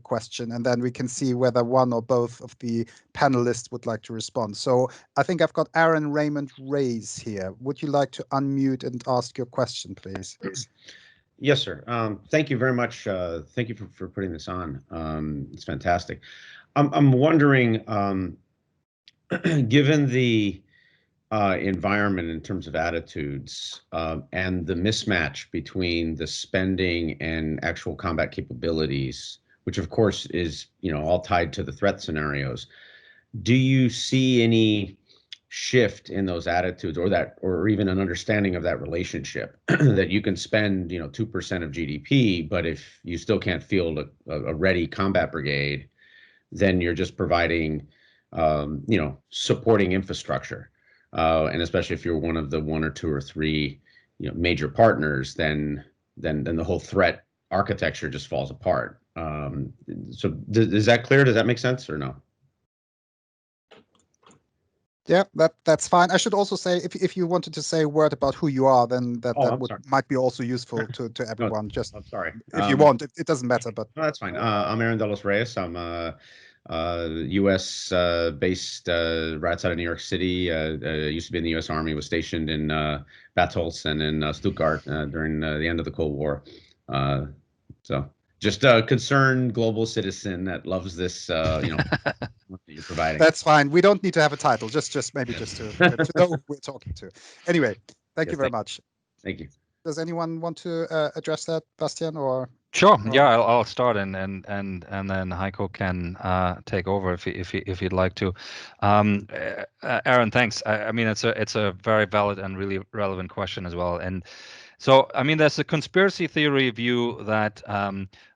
question, and then we can see whether one or both of the panelists would like to respond. So I think I've got Aaron Raymond Reyes here. Would you like to unmute and ask your question, please? Yes, sir. Thank you very much. Thank you for putting this on. It's fantastic. I'm wondering, given the environment in terms of attitudes and the mismatch between the spending and actual combat capabilities, which of course is all tied to the threat scenarios, do you see any shift in those attitudes, or even an understanding of that relationship that you can spend 2% of GDP, but if you still can't field a ready combat brigade, then you're just providing supporting infrastructure, and especially if you're one of the 1 or 2 or 3 major partners, then the whole threat architecture just falls apart. So is that clear? Does that make sense or no? Yeah, that's fine. I should also say, if you wanted to say a word about who you are, then that might be also useful to everyone. Just I'm sorry. If you want, it doesn't matter. But no, that's fine. I'm Aaron De Los Reyes. I'm U.S. based right outside of New York City. Used to be in the U.S. Army. Was stationed in Bad Tölz and in Stuttgart during the end of the Cold War. So just a concerned global citizen that loves this. What you're providing. That's fine. We don't need to have a title. Just maybe just to know who we're talking to. Anyway, thank you very much. Thank you. Does anyone want to address that, Bastian, or? Sure. Yeah, I'll start, and then Heiko can take over if he'd like to. Aaron, thanks. I mean, it's a very valid and really relevant question as well. And so, I mean, there's a conspiracy theory view that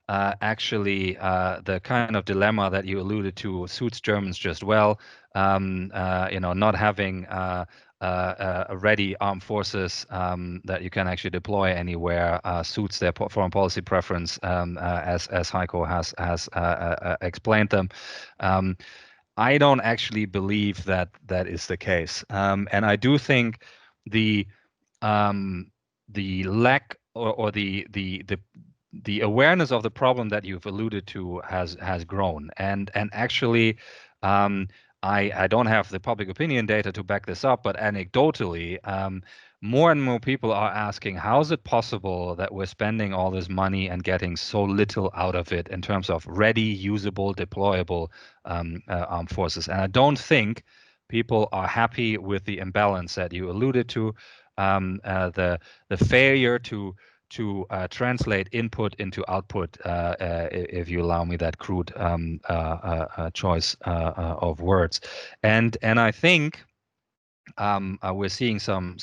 actually the kind of dilemma that you alluded to suits Germans just well. Not having a ready armed forces that you can actually deploy anywhere suits their foreign policy preference, as Heiko has explained them. I don't actually believe that is the case, and I do think the lack or the awareness of the problem that you've alluded to has grown, and actually. I don't have the public opinion data to back this up, but anecdotally, more and more people are asking, how is it possible that we're spending all this money and getting so little out of it in terms of ready, usable, deployable armed forces? And I don't think people are happy with the imbalance that you alluded to, the failure to translate input into output, if you allow me that crude choice of words, and I think we're seeing some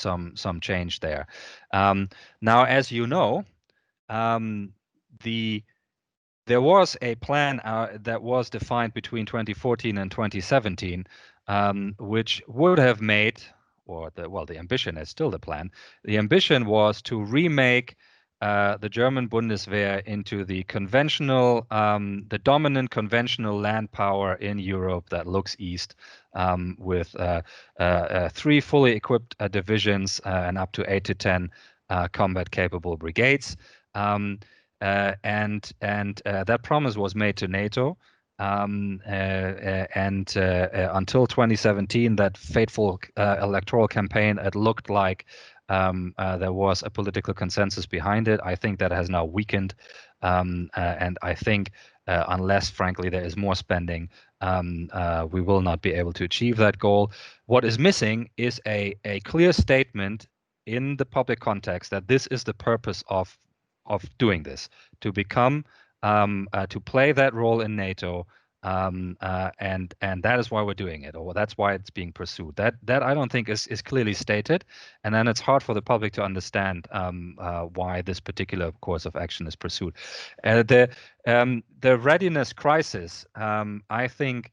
change there. Now, as you know, there was a plan that was defined between 2014 and 2017, which would have made, the ambition is still the plan. The ambition was to remake the German Bundeswehr into the conventional, the dominant conventional land power in Europe that looks east, with 3 fully equipped divisions and up to 8 to 10 combat-capable brigades. And that promise was made to NATO. Until 2017, that fateful electoral campaign, it looked like there was a political consensus behind it. I think that has now weakened, and I think unless, frankly, there is more spending, we will not be able to achieve that goal. What is missing is a clear statement in the public context that this is the purpose of doing this, to become to play that role in NATO, and that is why we're doing it, or that's why it's being pursued. That I don't think is clearly stated, and then it's hard for the public to understand why this particular course of action is pursued. The readiness crisis, I think,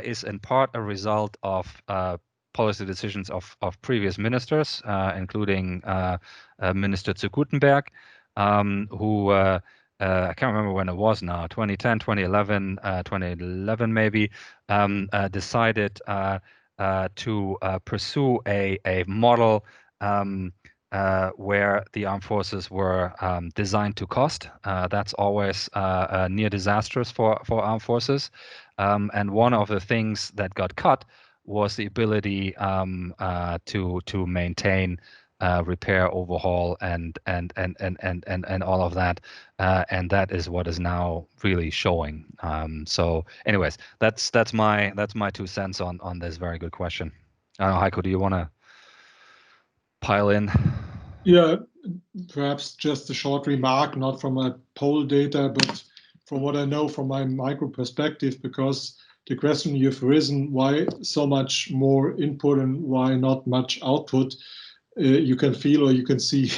is in part a result of policy decisions of previous ministers, including Minister zu Gutenberg, who I can't remember when it was now, 2010, 2011 maybe, decided to pursue a model where the armed forces were designed to cost. That's always near disastrous for armed forces. And one of the things that got cut was the ability to maintain repair, overhaul, and all of that, and that is what is now really showing. So, anyways, that's my 2 cents on this very good question. I don't know, Heiko, do you want to pile in? Yeah, perhaps just a short remark, not from my poll data, but from what I know from my micro perspective, because the question you've risen, why so much more input and why not much output, you can feel or you can see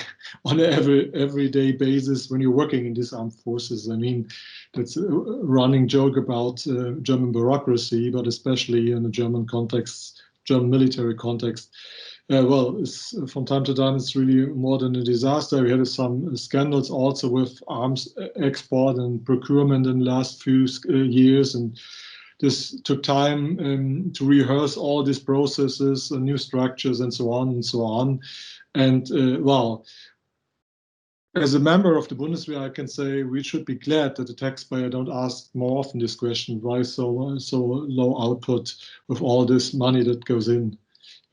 on an everyday basis when you're working in these armed forces. I mean, that's a running joke about German bureaucracy, but especially in a German context, German military context. well, from time to time, it's really more than a disaster. We had some scandals also with arms export and procurement in the last few years, and this took time to rehearse all these processes and new structures and so on and so on. And well, as a member of the Bundeswehr, I can say we should be glad that the taxpayer don't ask more often this question: why so low output with all this money that goes into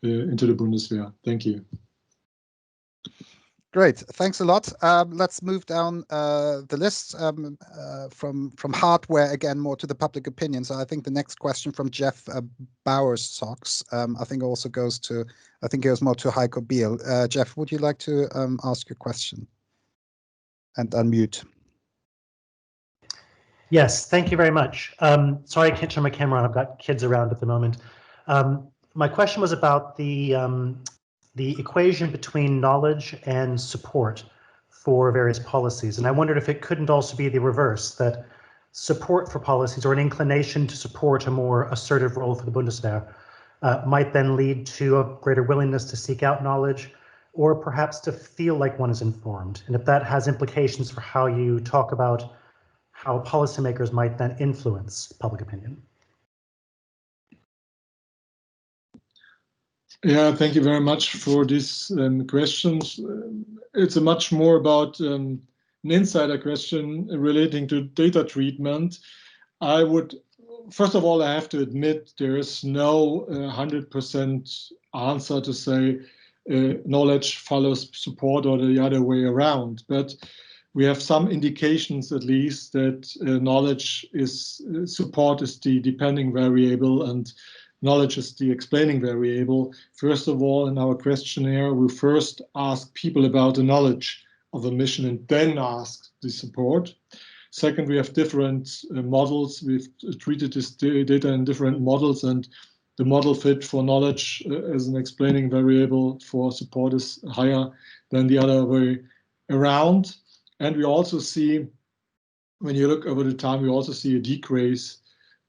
the Bundeswehr? Thank you. Great, thanks a lot. Let's move down the list from hardware again more to the public opinion. So I think the next question from Jeff Bowers-Sox, I think also goes to, I think it goes more to Heiko Biehl. Jeff, would you like to ask your question and unmute? Yes, thank you very much. Sorry, I can't turn my camera on. I've got kids around at the moment. My question was about the equation between knowledge and support for various policies. And I wondered if it couldn't also be the reverse, that support for policies or an inclination to support a more assertive role for the Bundeswehr might then lead to a greater willingness to seek out knowledge, or perhaps to feel like one is informed. And if that has implications for how you talk about how policymakers might then influence public opinion. Yeah, thank you very much for these questions. It's a much more about an insider question relating to data treatment. I would, first of all, I have to admit there is no 100% answer to say knowledge follows support or the other way around. But we have some indications, at least, that knowledge is support is the depending variable and knowledge is the explaining variable. First of all, in our questionnaire, we first ask people about the knowledge of a mission and then ask the support. Second, we have different models. We've treated this data in different models, and the model fit for knowledge as an explaining variable for support is higher than the other way around. And we also see, when you look over the time, we also see a decrease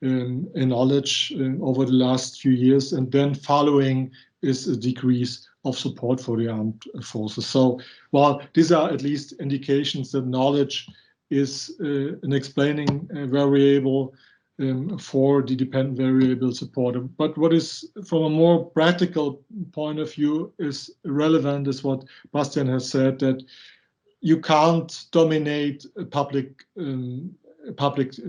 in knowledge over the last few years, and then following is a decrease of support for the armed forces. So, well, these are at least indications that knowledge is an explaining variable for the dependent variable support. But what is, from a more practical point of view, is relevant is what Bastian has said, that you can't dominate a public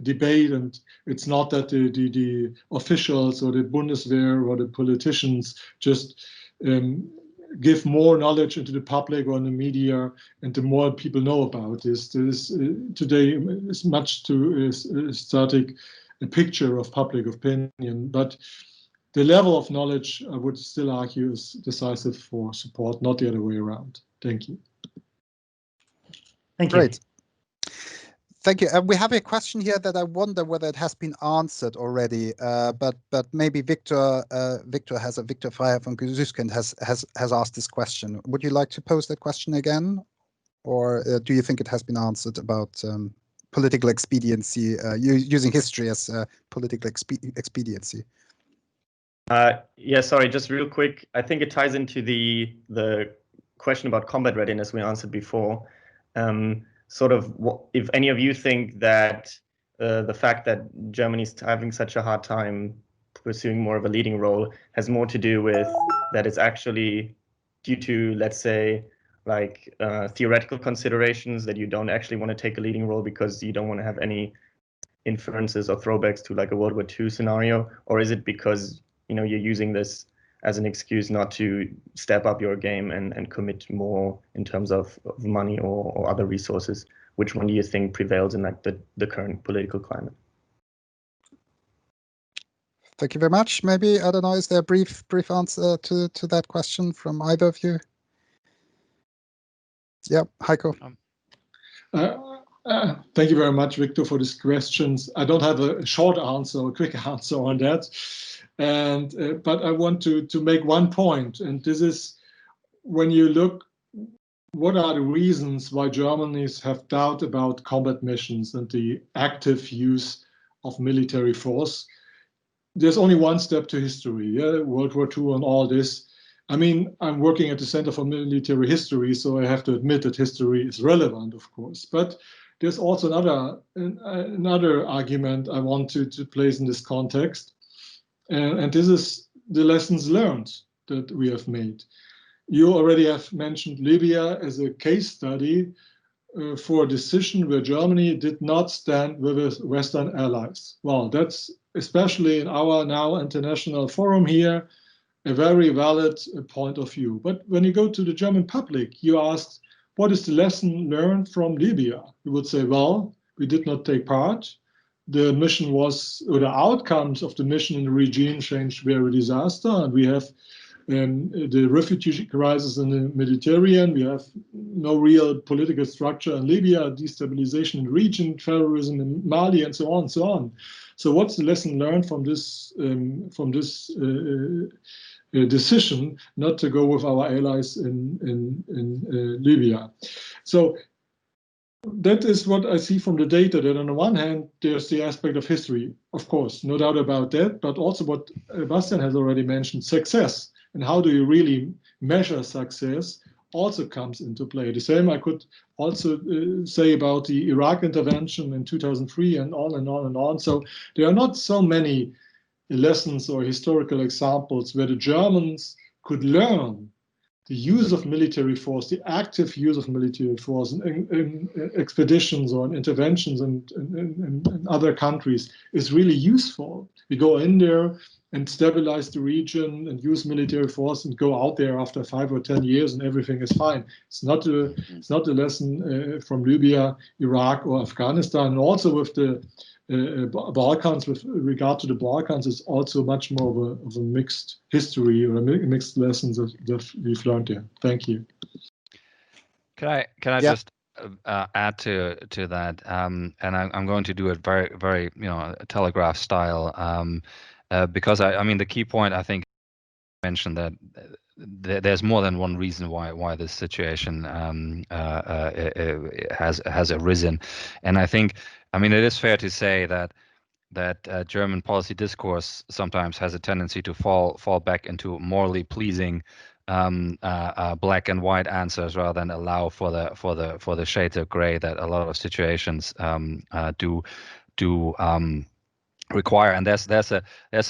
debate, and it's not that the officials or the Bundeswehr or the politicians just give more knowledge into the public or in the media, and the more people know about this. Today is much too static a picture of public opinion, but the level of knowledge, I would still argue, is decisive for support, not the other way around. Thank you. Thank you. Great. Thank you. We have a question here that I wonder whether it has been answered already, but maybe Victor Freier from Süskind has asked this question. Would you like to pose that question again, or do you think it has been answered about political expediency, using history as political expediency? Yeah, sorry, just real quick. I think it ties into the question about combat readiness we answered before. Sort of, if any of you think that the fact that Germany's having such a hard time pursuing more of a leading role has more to do with that it's actually due to, let's say, like theoretical considerations, that you don't actually want to take a leading role because you don't want to have any inferences or throwbacks to like a World War II scenario, or is it because, you know, you're using this as an excuse not to step up your game and commit more in terms of money or other resources? Which one do you think prevails in like the current political climate? Thank you very much. Maybe, I don't know, is there a brief answer to that question from either of you? Yeah, Heiko. Thank you very much, Victor, for these questions. I don't have a short answer or a quick answer on that. But I want to make one point, and this is, when you look, what are the reasons why Germans have doubt about combat missions and the active use of military force? There's only one step to history, yeah? World War II and all this. I mean, I'm working at the Center for Military History, so I have to admit that history is relevant, of course. But there's also another argument I want to place in this context, and this is the lessons learned that we have made. You already have mentioned Libya as a case study for a decision where Germany did not stand with its Western allies. Well, that's especially in our now international forum here, a very valid point of view. But when you go to the German public, you asked, what is the lesson learned from Libya? You would say, well, we did not take part. The mission was, or the outcomes of the mission in the regime change were a disaster. And we have the refugee crisis in the Mediterranean. We have no real political structure in Libya, destabilization in the region, terrorism in Mali, and so on and so on. So what's the lesson learned from this decision not to go with our allies in Libya? So that is what I see from the data, that on the one hand, there's the aspect of history, of course, no doubt about that, but also what Bastian has already mentioned, success. And how do you really measure success also comes into play. The same I could also say about the Iraq intervention in 2003 and on and on and on. So there are not so many lessons or historical examples where the Germans could learn the use of military force, the active use of military force in expeditions or in interventions in other countries is really useful. We go in there and stabilize the region and use military force and go out there after 5 or 10 years and everything is fine. It's not a lesson from Libya, Iraq, or Afghanistan. And also with the Balkans, with regard to the Balkans, is also much more of a mixed history or mixed lessons that we've learned there. Thank you. Can I just add to that? And I'm going to do it very telegraph style, because I mean the key point I think mentioned that there's more than one reason why this situation has arisen, and I think it is fair to say that German policy discourse sometimes has a tendency to fall back into morally pleasing black and white answers rather than allow for the shades of gray that a lot of situations do require. And there's a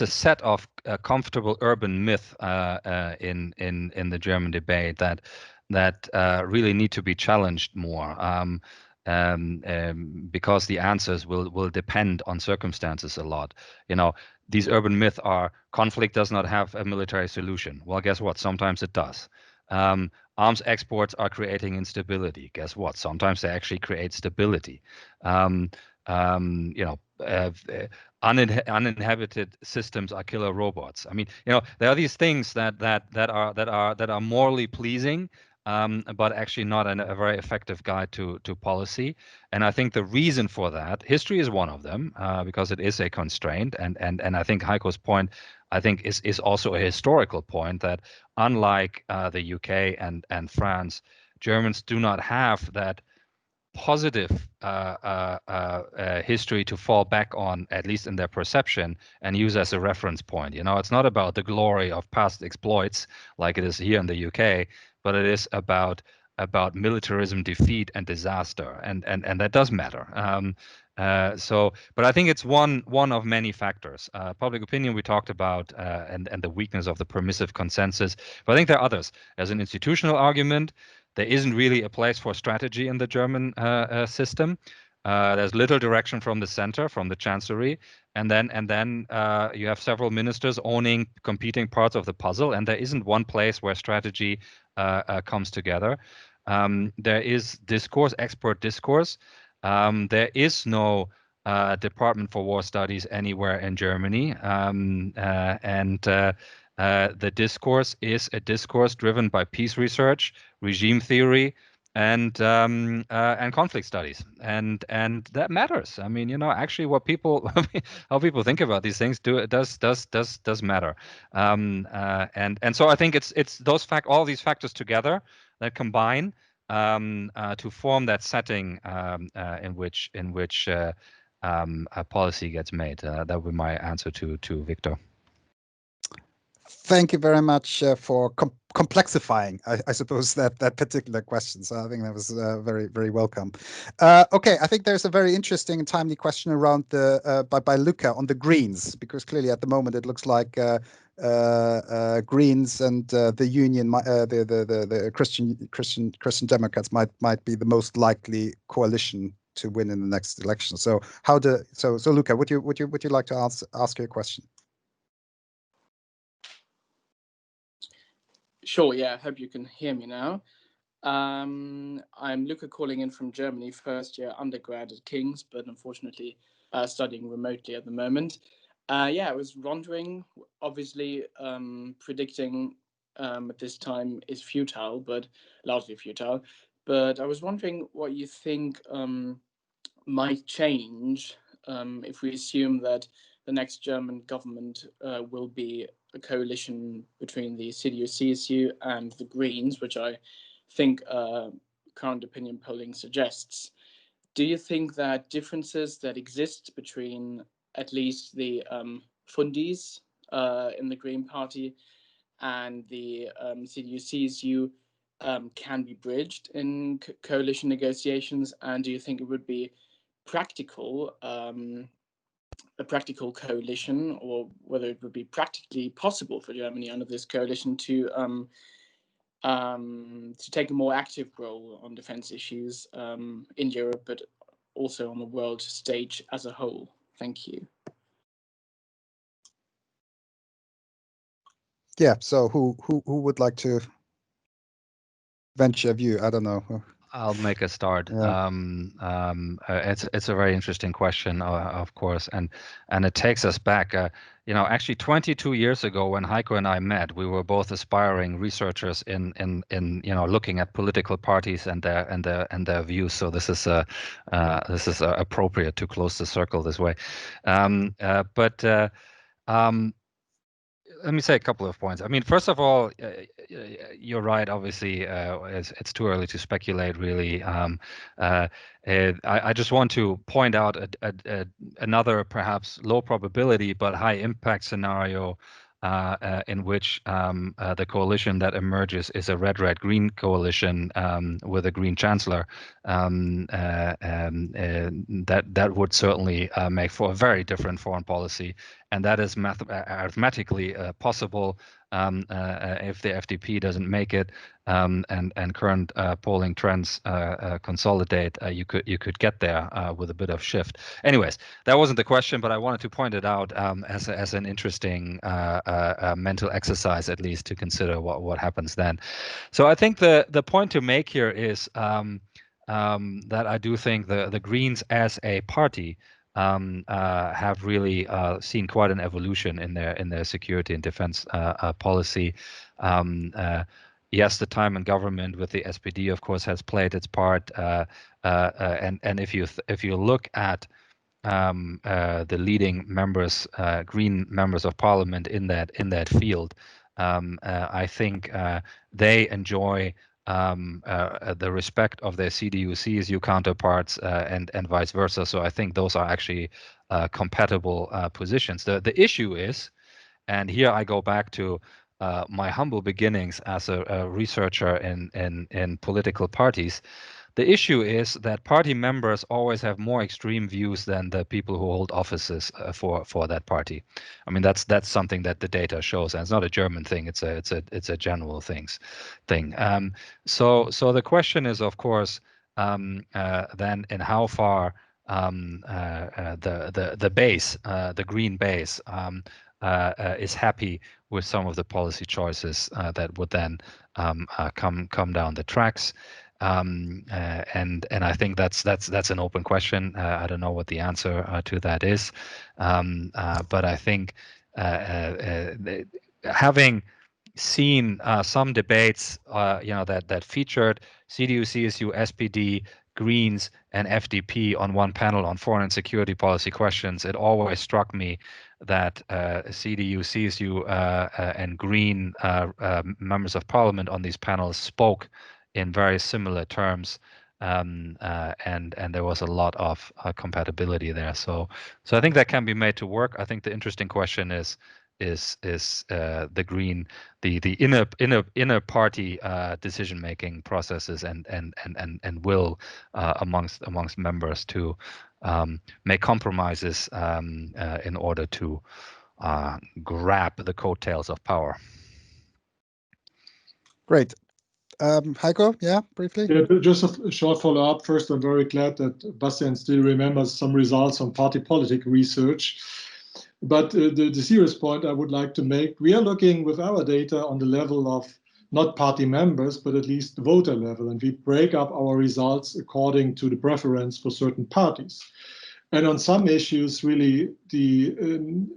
set of comfortable urban myth in the German debate that really need to be challenged more. Because the answers will depend on circumstances a lot. These urban myths are: conflict does not have a military solution. Well, guess what? Sometimes it does. Arms exports are creating instability. Guess what? Sometimes they actually create stability. Uninhabited systems are killer robots. There are these things that are morally pleasing, but actually not a very effective guide to policy. And I think the reason for that, history is one of them, because it is a constraint. And I think Heiko's point, I think, is also a historical point, that unlike the UK and France, Germans do not have that positive history to fall back on, at least in their perception, and use as a reference point. It's not about the glory of past exploits like it is here in the UK, but it is about militarism, defeat, and disaster, and that does matter. But I think it's one of many factors. Public opinion we talked about, and the weakness of the permissive consensus. But I think there are others. As an institutional argument, there isn't really a place for strategy in the German system. There's little direction from the center, from the chancellery, and then you have several ministers owning competing parts of the puzzle, and there isn't one place where strategy comes together. There is discourse, expert discourse. There is no Department for War Studies anywhere in Germany, and the discourse is a discourse driven by peace research, regime theory, and conflict studies, and that matters. Actually, what people how people think about these things does matter. And so I think it's all these factors together that combine to form that setting in which a policy gets made. That would be my answer to Victor. Thank you very much for complexifying, I suppose, that particular question. So I think that was very, very welcome. Okay, I think there's a very interesting and timely question around the by Luca on the Greens, because clearly at the moment it looks like Greens and the Union, the Christian Democrats might be the most likely coalition to win in the next election. So so Luca, would you like to ask your question? Sure, yeah, I hope you can hear me now. I'm Luca, calling in from Germany, first year undergrad at King's, but unfortunately studying remotely at the moment. Yeah, I was wondering, obviously predicting at this time is futile, but largely futile. But I was wondering what you think might change if we assume that the next German government will be a coalition between the CDU-CSU and the Greens, which I think current opinion polling suggests. Do you think that differences that exist between at least the Fundis in the Green Party and the CDU-CSU can be bridged in coalition negotiations? And do you think it would be practical, a practical coalition, or whether it would be practically possible for Germany under this coalition to take a more active role on defense issues in Europe, but also on the world stage as a whole? Thank you. Yeah. So who would like to venture a view? I don't know. I'll make a start. Yeah. It's a very interesting question, of course, and it takes us back. Actually, 22 years ago, when Heiko and I met, we were both aspiring researchers in looking at political parties and their views. So this is appropriate to close the circle this way. Let me say a couple of points. I mean, first of all, you're right. Obviously, it's too early to speculate, really. I just want to point out another perhaps low probability but high impact scenario in which the coalition that emerges is a red-red-green coalition with a green chancellor. That would certainly make for a very different foreign policy, and that is arithmetically possible if the FDP doesn't make it and current polling trends consolidate. You could get there with a bit of shift. Anyways, that wasn't the question, but I wanted to point it out as an interesting mental exercise, at least, to consider what happens then. So I think the point to make here is that I do think the Greens as a party have really seen quite an evolution in their security and defense policy. Yes, the time in government with the SPD, of course, has played its part. And if you look at the leading members, Green members of Parliament in that field, I think they enjoy the respect of their CDU-CSU counterparts and vice versa. So I think those are actually compatible positions. The issue is, and here I go back to my humble beginnings as a researcher in political parties. The issue is that party members always have more extreme views than the people who hold offices for that party. I mean, that's something that the data shows, and it's not a German thing. It's a general thing. So the question is, of course, then in how far the base, the Green base, is happy with some of the policy choices that would then come down the tracks. And I think that's an open question. I don't know what the answer to that is, but I think having seen some debates, that featured CDU, CSU, SPD, Greens, and FDP on one panel on foreign and security policy questions, it always struck me that CDU, CSU, and Green members of Parliament on these panels spoke in very similar terms, and there was a lot of compatibility there. So I think that can be made to work. I think the interesting question is is the green, the inner party decision making processes and will amongst members to make compromises in order to grab the coattails of power. Great. Heiko, yeah, briefly. Yeah, just a short follow-up. First, I'm very glad that Bastian still remembers some results from party politic research. But the serious point I would like to make, we are looking with our data on the level of not party members, but at least the voter level. And we break up our results according to the preference for certain parties. And on some issues, really, the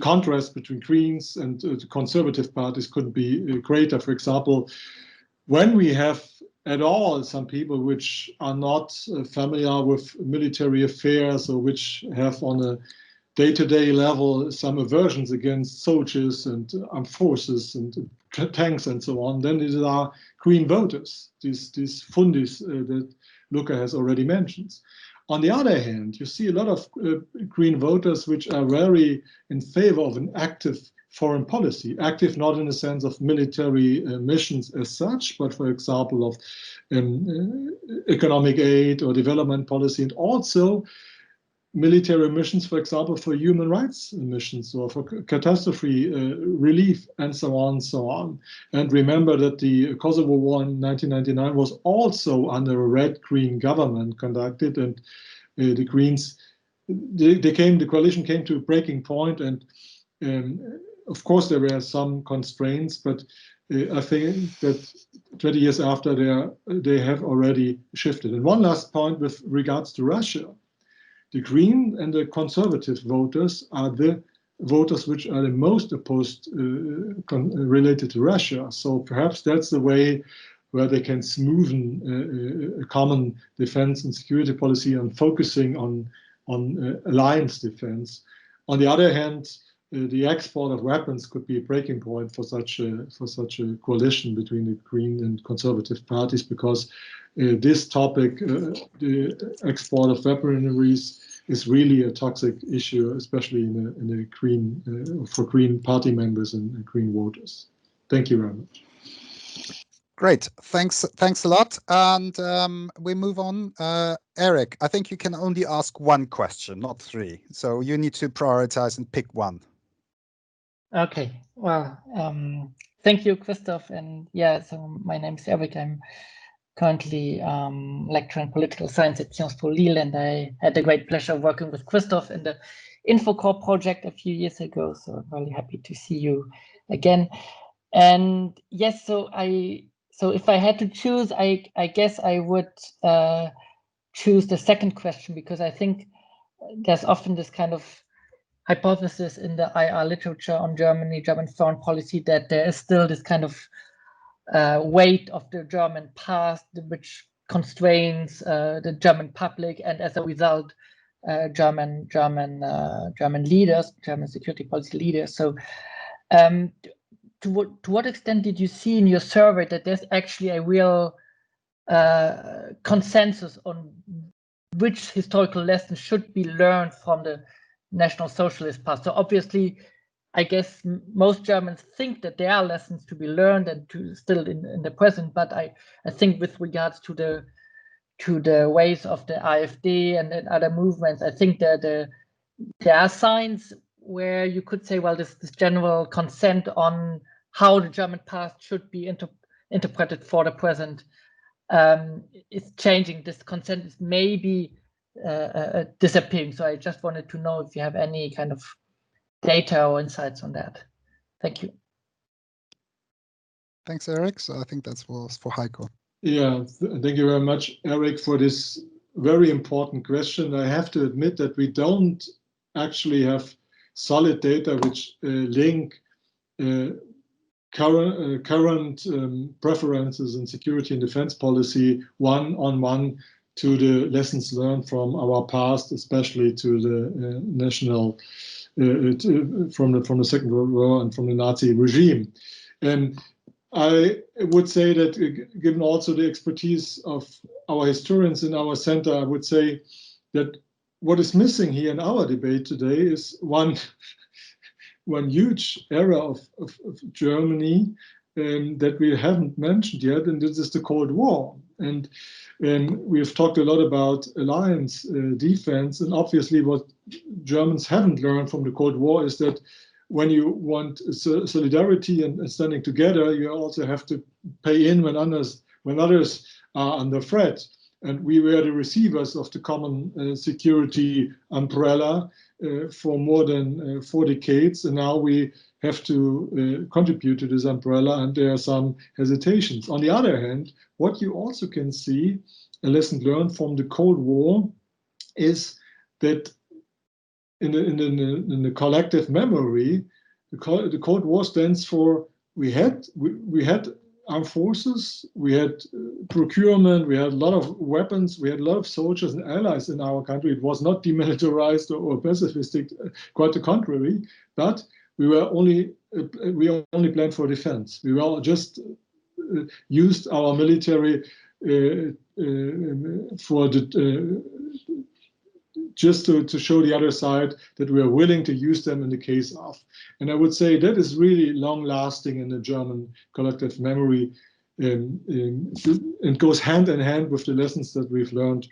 contrast between Greens and the conservative parties could be greater. For example, when we have at all some people which are not familiar with military affairs or which have on a day-to-day level some aversions against soldiers and armed forces and tanks and so on, then these are green voters, these fundis that Luca has already mentioned. On the other hand, you see a lot of green voters which are very in favor of an active foreign policy, active not in the sense of military missions as such, but for example of economic aid or development policy, and also military missions, for example, for human rights missions or for catastrophe relief and so on and so on. And remember that the Kosovo War in 1999 was also under a red-green government conducted, and the Greens, the coalition came to a breaking point, and of course there were some constraints, but I think that 20 years after they have already shifted. And one last point with regards to Russia. The Green and the conservative voters are the voters which are the most opposed related to Russia. So perhaps that's the way where they can smoothen a common defense and security policy and focusing on alliance defense. On the other hand, the export of weapons could be a breaking point for such a coalition between the Green and conservative parties, because this topic, the export of weaponries, is really a toxic issue, especially in the Green for Green party members and Green voters. Thank you very much. Great, thanks a lot. And we move on. Eric, I think you can only ask one question, not three. So you need to prioritize and pick one. Okay, well, thank you, Christoph. And yeah, so my name is Eric. I'm currently lecturing political science at Sciences Po Lille, and I had the great pleasure of working with Christoph in the InfoCorps project a few years ago. So I'm really happy to see you again. And yes, so if I had to choose, I guess I would choose the second question, because I think there's often this kind of hypothesis in the IR literature on Germany, German foreign policy, that there is still this kind of weight of the German past, which constrains the German public, and as a result, German leaders, German security policy leaders. So, to what extent did you see in your survey that there's actually a real consensus on which historical lessons should be learned from the National Socialist past? So obviously, I guess most Germans think that there are lessons to be learned and still in the present, but I think with regards to the ways of the AfD and other movements, I think that there are signs where you could say, well, this general consent on how the German past should be interpreted for the present is changing. This consent is maybe disappearing. So I just wanted to know if you have any kind of data or insights on that. Thank you. Thanks, Eric. So I think that was for Heiko. Yeah, thank you very much, Eric, for this very important question. I have to admit that we don't actually have solid data which link current preferences in security and defense policy one-on-one to the lessons learned from our past, especially to the national from the Second World War and from the Nazi regime. And I would say that, given also the expertise of our historians in our center, I would say that what is missing here in our debate today is one one huge area of Germany that we haven't mentioned yet, and this is the Cold War. And we've talked a lot about alliance defense, and obviously what Germans haven't learned from the Cold War is that when you want solidarity and standing together, you also have to pay in when others are under threat. And we were the receivers of the common security umbrella for more than 4 decades, and now we have to contribute to this umbrella, and there are some hesitations. On the other hand, what you also can see, a lesson learned from the Cold War, is that in the collective memory, the Cold War stands for we had armed forces, we had procurement, we had a lot of weapons, we had a lot of soldiers and allies in our country. It was not demilitarized or pacifistic, quite the contrary, but we only planned for defense. We were just used our military for the just to show the other side that we are willing to use them in the case of. And I would say that is really long-lasting in the German collective memory, and goes hand in hand with the lessons that we've learned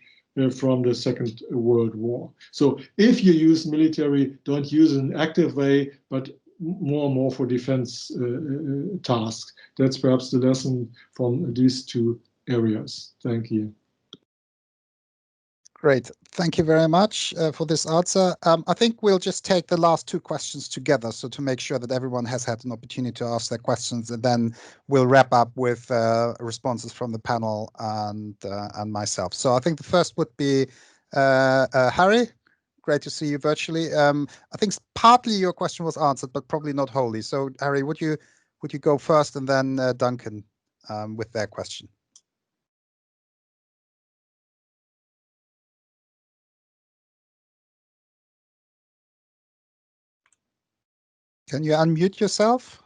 from the Second World War. So if you use military, don't use it in an active way, but more and more for defense tasks. That's perhaps the lesson from these two areas. Thank you. Great. Thank you very much for this answer. I think we'll just take the last 2 questions together, so to make sure that everyone has had an opportunity to ask their questions, and then we'll wrap up with responses from the panel and myself. So I think the first would be Harry. Great to see you virtually. I think partly your question was answered, but probably not wholly. So Harry, would you go first, and then Duncan with their question? Can you unmute yourself?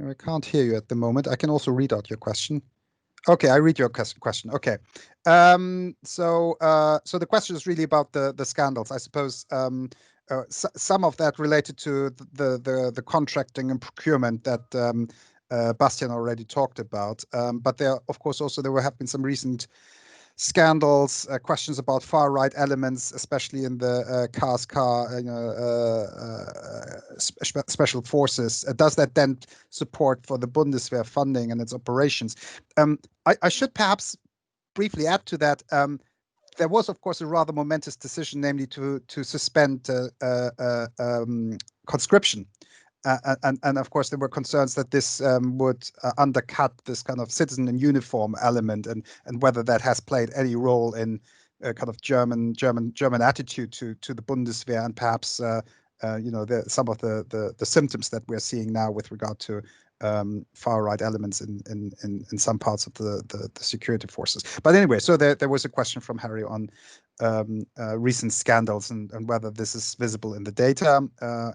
I can't hear you at the moment. I can also read out your question. Okay, I read your question. Okay, so the question is really about the scandals. I suppose some of that related to the contracting and procurement that Bastian already talked about. But there, of course, also there have been some recent scandals, questions about far-right elements, especially in the special forces. Does that then support for the Bundeswehr funding and its operations? I should perhaps briefly add to that. There was, of course, a rather momentous decision, namely to suspend conscription. And of course, there were concerns that this would undercut this kind of citizen in uniform element, and whether that has played any role in kind of German attitude to the Bundeswehr, and perhaps some of the symptoms that we're seeing now with regard to far right elements in some parts of the security forces. But anyway, so there was a question from Harry on recent scandals and whether this is visible in the data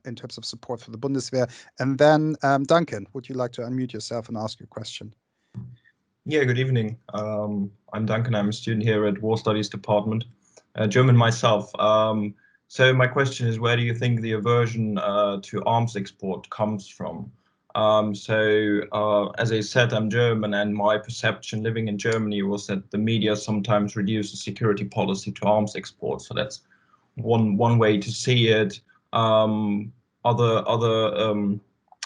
in terms of support for the Bundeswehr. And then Duncan, would you like to unmute yourself and ask your question? Yeah, good evening. I'm Duncan. I'm a student here at War Studies Department, German myself. So my question is, where do you think the aversion to arms export comes from? As I said, I'm German, and my perception living in Germany was that the media sometimes reduce the security policy to arms export. So that's one way to see it. Other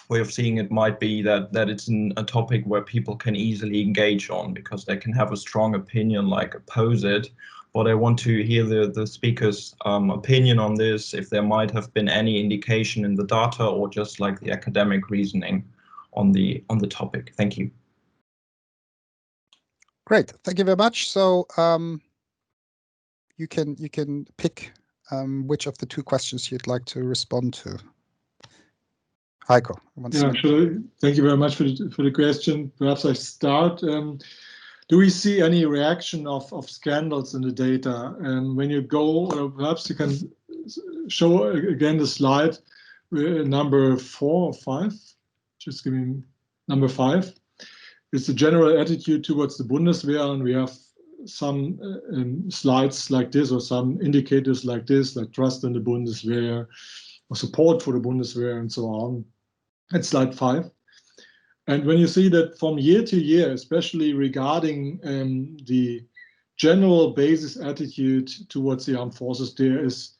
way of seeing it might be that it's a topic where people can easily engage on, because they can have a strong opinion, like oppose it. But I want to hear the speaker's opinion on this, if there might have been any indication in the data, or just like the academic reasoning on the topic. Thank you. Great, thank you very much. So you can pick which of the 2 questions you'd like to respond to. Heiko. Yeah, sure. Thank you very much for the question. Perhaps I start. Do we see any reaction of scandals in the data? And when you go, perhaps you can show again the slide, number 4 or 5. Just give me number 5. It's the general attitude towards the Bundeswehr, and we have some slides like this, or some indicators like this, like trust in the Bundeswehr, or support for the Bundeswehr and so on. That's slide 5. And when you see that from year to year, especially regarding the general basis attitude towards the armed forces, there is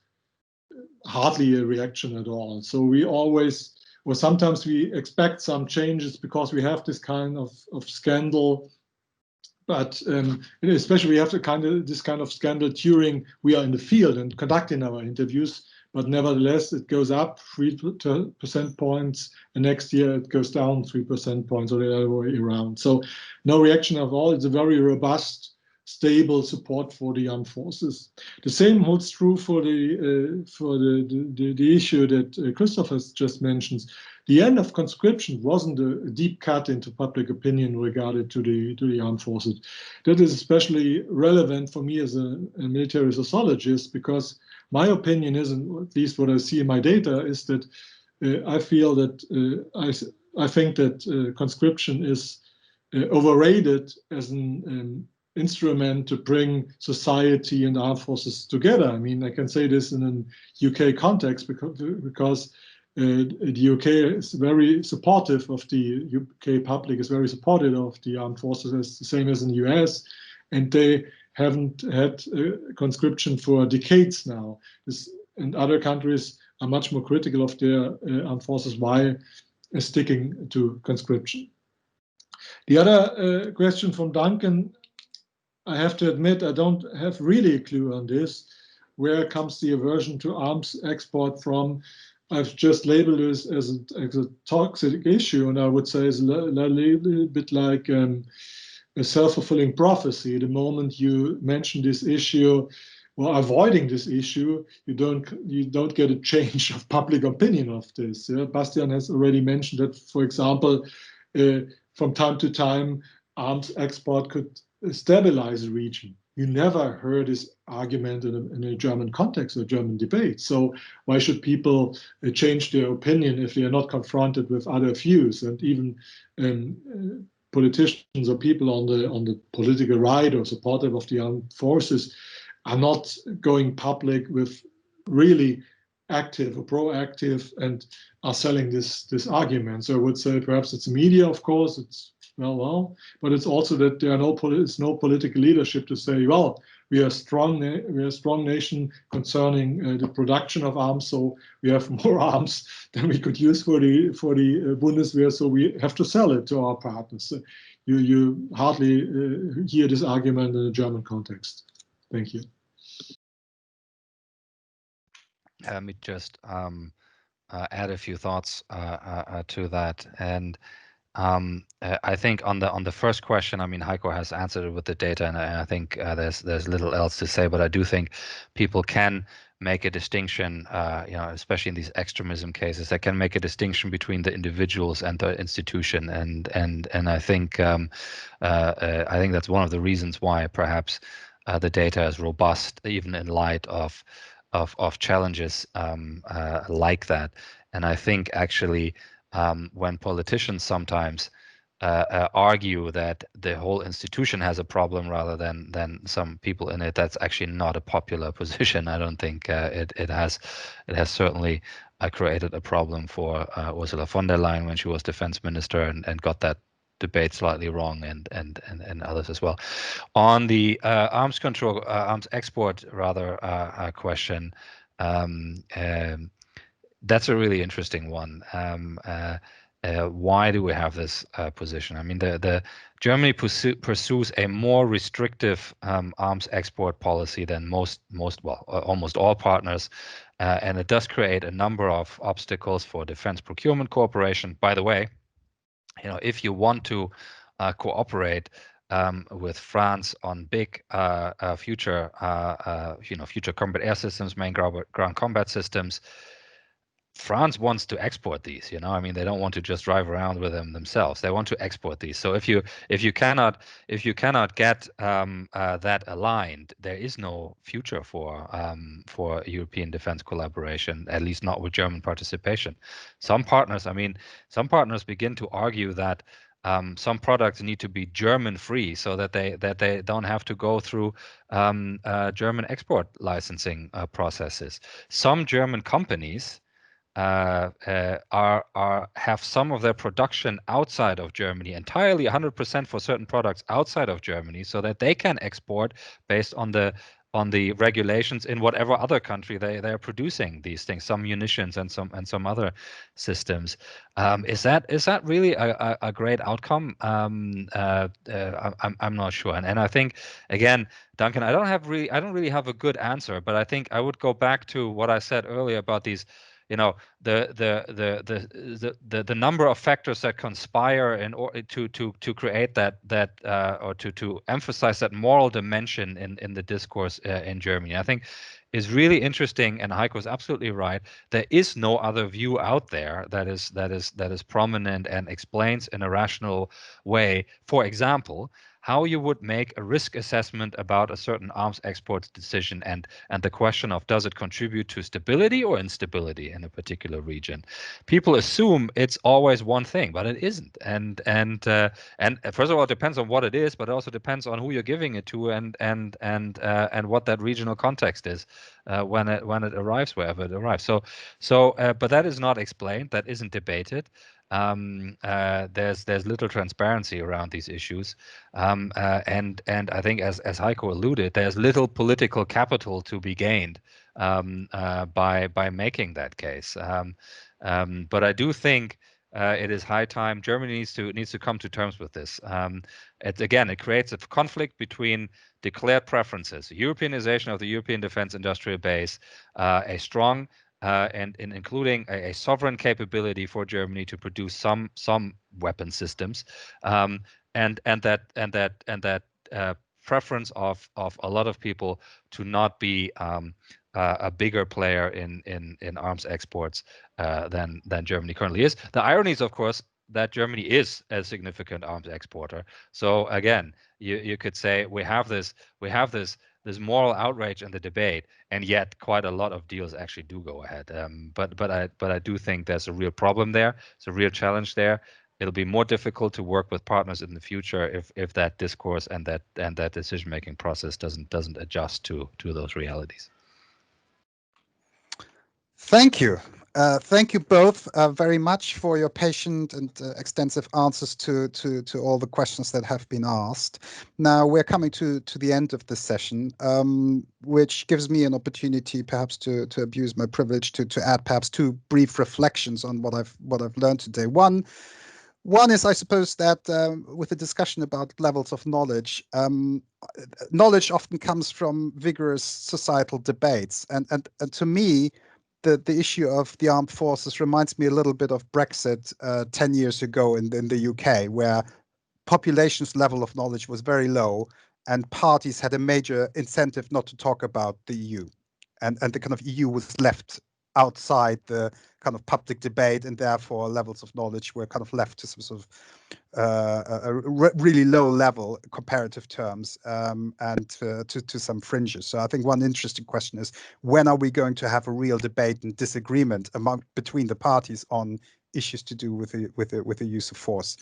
hardly a reaction at all. So we always, or sometimes we expect some changes because we have this kind of scandal. But especially we have this kind of scandal during we are in the field and conducting our interviews. But nevertheless, it goes up 3% points, and next year it goes down 3% points, or the other way around. So no reaction at all. It's a very robust, stable support for the armed forces. The same holds true for the issue that Christoph has just mentioned. The end of conscription wasn't a deep cut into public opinion regarding to the armed forces. That is especially relevant for me as a military sociologist, because my opinion is, and at least what I see in my data, is that I feel that I think that conscription is overrated as an instrument to bring society and armed forces together. I mean, I can say this in a UK context because the UK is very supportive of the UK public, is very supportive of the armed forces, as the same as in the US, and they haven't had conscription for decades now. And other countries are much more critical of their armed forces while sticking to conscription. The other question from Duncan, I have to admit, I don't have really a clue on this. Where comes the aversion to arms export from? I've just labeled this as a toxic issue, and I would say it's a little bit like a self-fulfilling prophecy. The moment you mention this issue or avoiding this issue, you don't get a change of public opinion of this. Yeah? Bastian has already mentioned that, for example, from time to time, arms export could stabilize a region. You never heard this argument in a German context or German debate. So why should people change their opinion if they are not confronted with other views? And even politicians or people on the political right or supportive of the armed forces are not going public with really active or proactive and are selling this argument. So I would say perhaps it's media, of course, it's well, but it's also that there are no political leadership to say, well, we are a strong nation concerning the production of arms, so we have more arms than we could use for the Bundeswehr, so we have to sell it to our partners. You hardly hear this argument in a German context. Thank you. Let me just add a few thoughts to that. And I think on the first question, I mean, Heiko has answered it with the data, and I think there's little else to say. But I do think people can make a distinction, especially in these extremism cases, they can make a distinction between the individuals and the institution, and I think that's one of the reasons why perhaps the data is robust, even in light of challenges like that. And I think actually when politicians sometimes argue that the whole institution has a problem rather than some people in it, that's actually not a popular position. I don't think it has certainly created a problem for Ursula von der Leyen when she was defense minister and got that debate slightly wrong, and others as well. On the arms export question, that's a really interesting one. Why do we have this position? I mean, the Germany pursues a more restrictive arms export policy than almost all partners, and it does create a number of obstacles for defense procurement cooperation. By the way, if you want to cooperate with France on big future combat air systems, main ground combat systems, France wants to export these. I mean, they don't want to just drive around with them themselves. They want to export these. So if you cannot get that aligned, there is no future for European defense collaboration, at least not with German participation. Some partners begin to argue that some products need to be German free so that they don't have to go through German export licensing processes. Some German companies have some of their production outside of Germany, entirely 100% for certain products outside of Germany, so that they can export based on the regulations in whatever other country they are producing these things, some munitions and some other systems. Is that really a great outcome? I'm not sure, and I think, again, Duncan, I don't really have a good answer, but I think I would go back to what I said earlier about these, you know, the number of factors that conspire in order to create that or to emphasize that moral dimension in the discourse in Germany. I think is really interesting, and Heiko is absolutely right. There is no other view out there that is prominent and explains in a rational way, for example, how you would make a risk assessment about a certain arms export decision and the question of, does it contribute to stability or instability in a particular region? People assume it's always one thing, but it isn't. And first of all, it depends on what it is, but it also depends on who you're giving it to and what that regional context is when it arrives, wherever it arrives. But that is not explained. That isn't debated. There's little transparency around these issues, and I think, as Heiko alluded, there's little political capital to be gained by making that case. But I do think it is high time Germany needs to come to terms with this. It creates a conflict between declared preferences, Europeanization of the European defense industrial base, a strong and including a sovereign capability for Germany to produce some weapon systems, and that preference of a lot of people to not be a bigger player in arms exports than Germany currently is. The irony is, of course, that Germany is a significant arms exporter. So again, you could say we have this moral outrage in the debate, and yet quite a lot of deals actually do go ahead. But I do think there's a real problem there. It's a real challenge there. It'll be more difficult to work with partners in the future if that discourse and that decision-making process doesn't adjust to those realities. Thank you. Thank you both very much for your patient and extensive answers to all the questions that have been asked. Now we're coming to the end of this session, which gives me an opportunity perhaps to abuse my privilege to add perhaps two brief reflections on what I've learned today. One is, I suppose, that with the discussion about levels of knowledge, knowledge often comes from vigorous societal debates, and to me, the issue of the armed forces reminds me a little bit of Brexit 10 years ago in the UK, where population's level of knowledge was very low and parties had a major incentive not to talk about the EU. And the kind of EU was left outside the kind of public debate, and therefore levels of knowledge were kind of left to some sort of a really low level comparative terms, and to some fringes. So I think one interesting question is, when are we going to have a real debate and disagreement between the parties on issues to do with the use of force?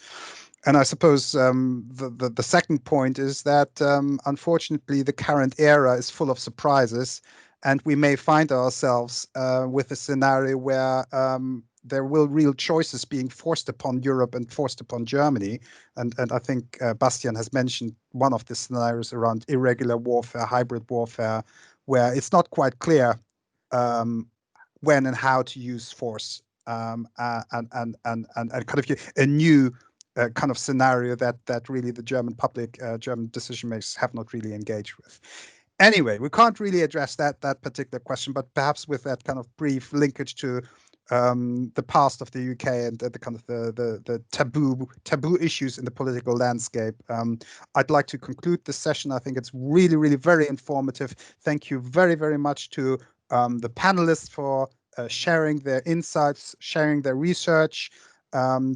And I suppose the second point is that unfortunately the current era is full of surprises, and we may find ourselves with a scenario where there will real choices being forced upon Europe and forced upon Germany. And I think Bastian has mentioned one of the scenarios around irregular warfare, hybrid warfare, where it's not quite clear when and how to use force, and kind of a new kind of scenario that really the German public, German decision makers have not really engaged with. Anyway, we can't really address that particular question, but perhaps with that kind of brief linkage to the past of the UK and the kind of the taboo issues in the political landscape, I'd like to conclude this session. I think it's really, really very informative. Thank you very, very much to the panelists for sharing their insights, sharing their research,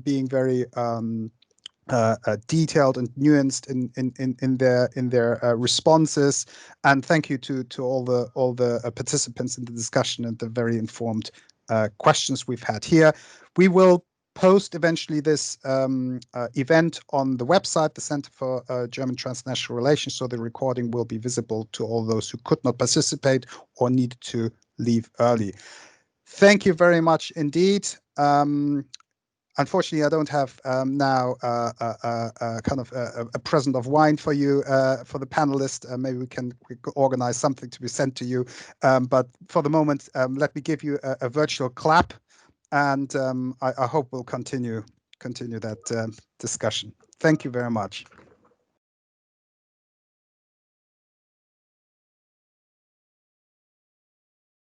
being very detailed and nuanced in their responses, and thank you to all the participants in the discussion and the very informed questions we've had here. We will post eventually this event on the website, the Center for German Transnational Relations, so the recording will be visible to all those who could not participate or needed to leave early. Thank you very much indeed. Unfortunately, I don't have now kind of a present of wine for you, for the panelists. Maybe we can organize something to be sent to you. But for the moment, let me give you a virtual clap, and I hope we'll continue that discussion. Thank you very much.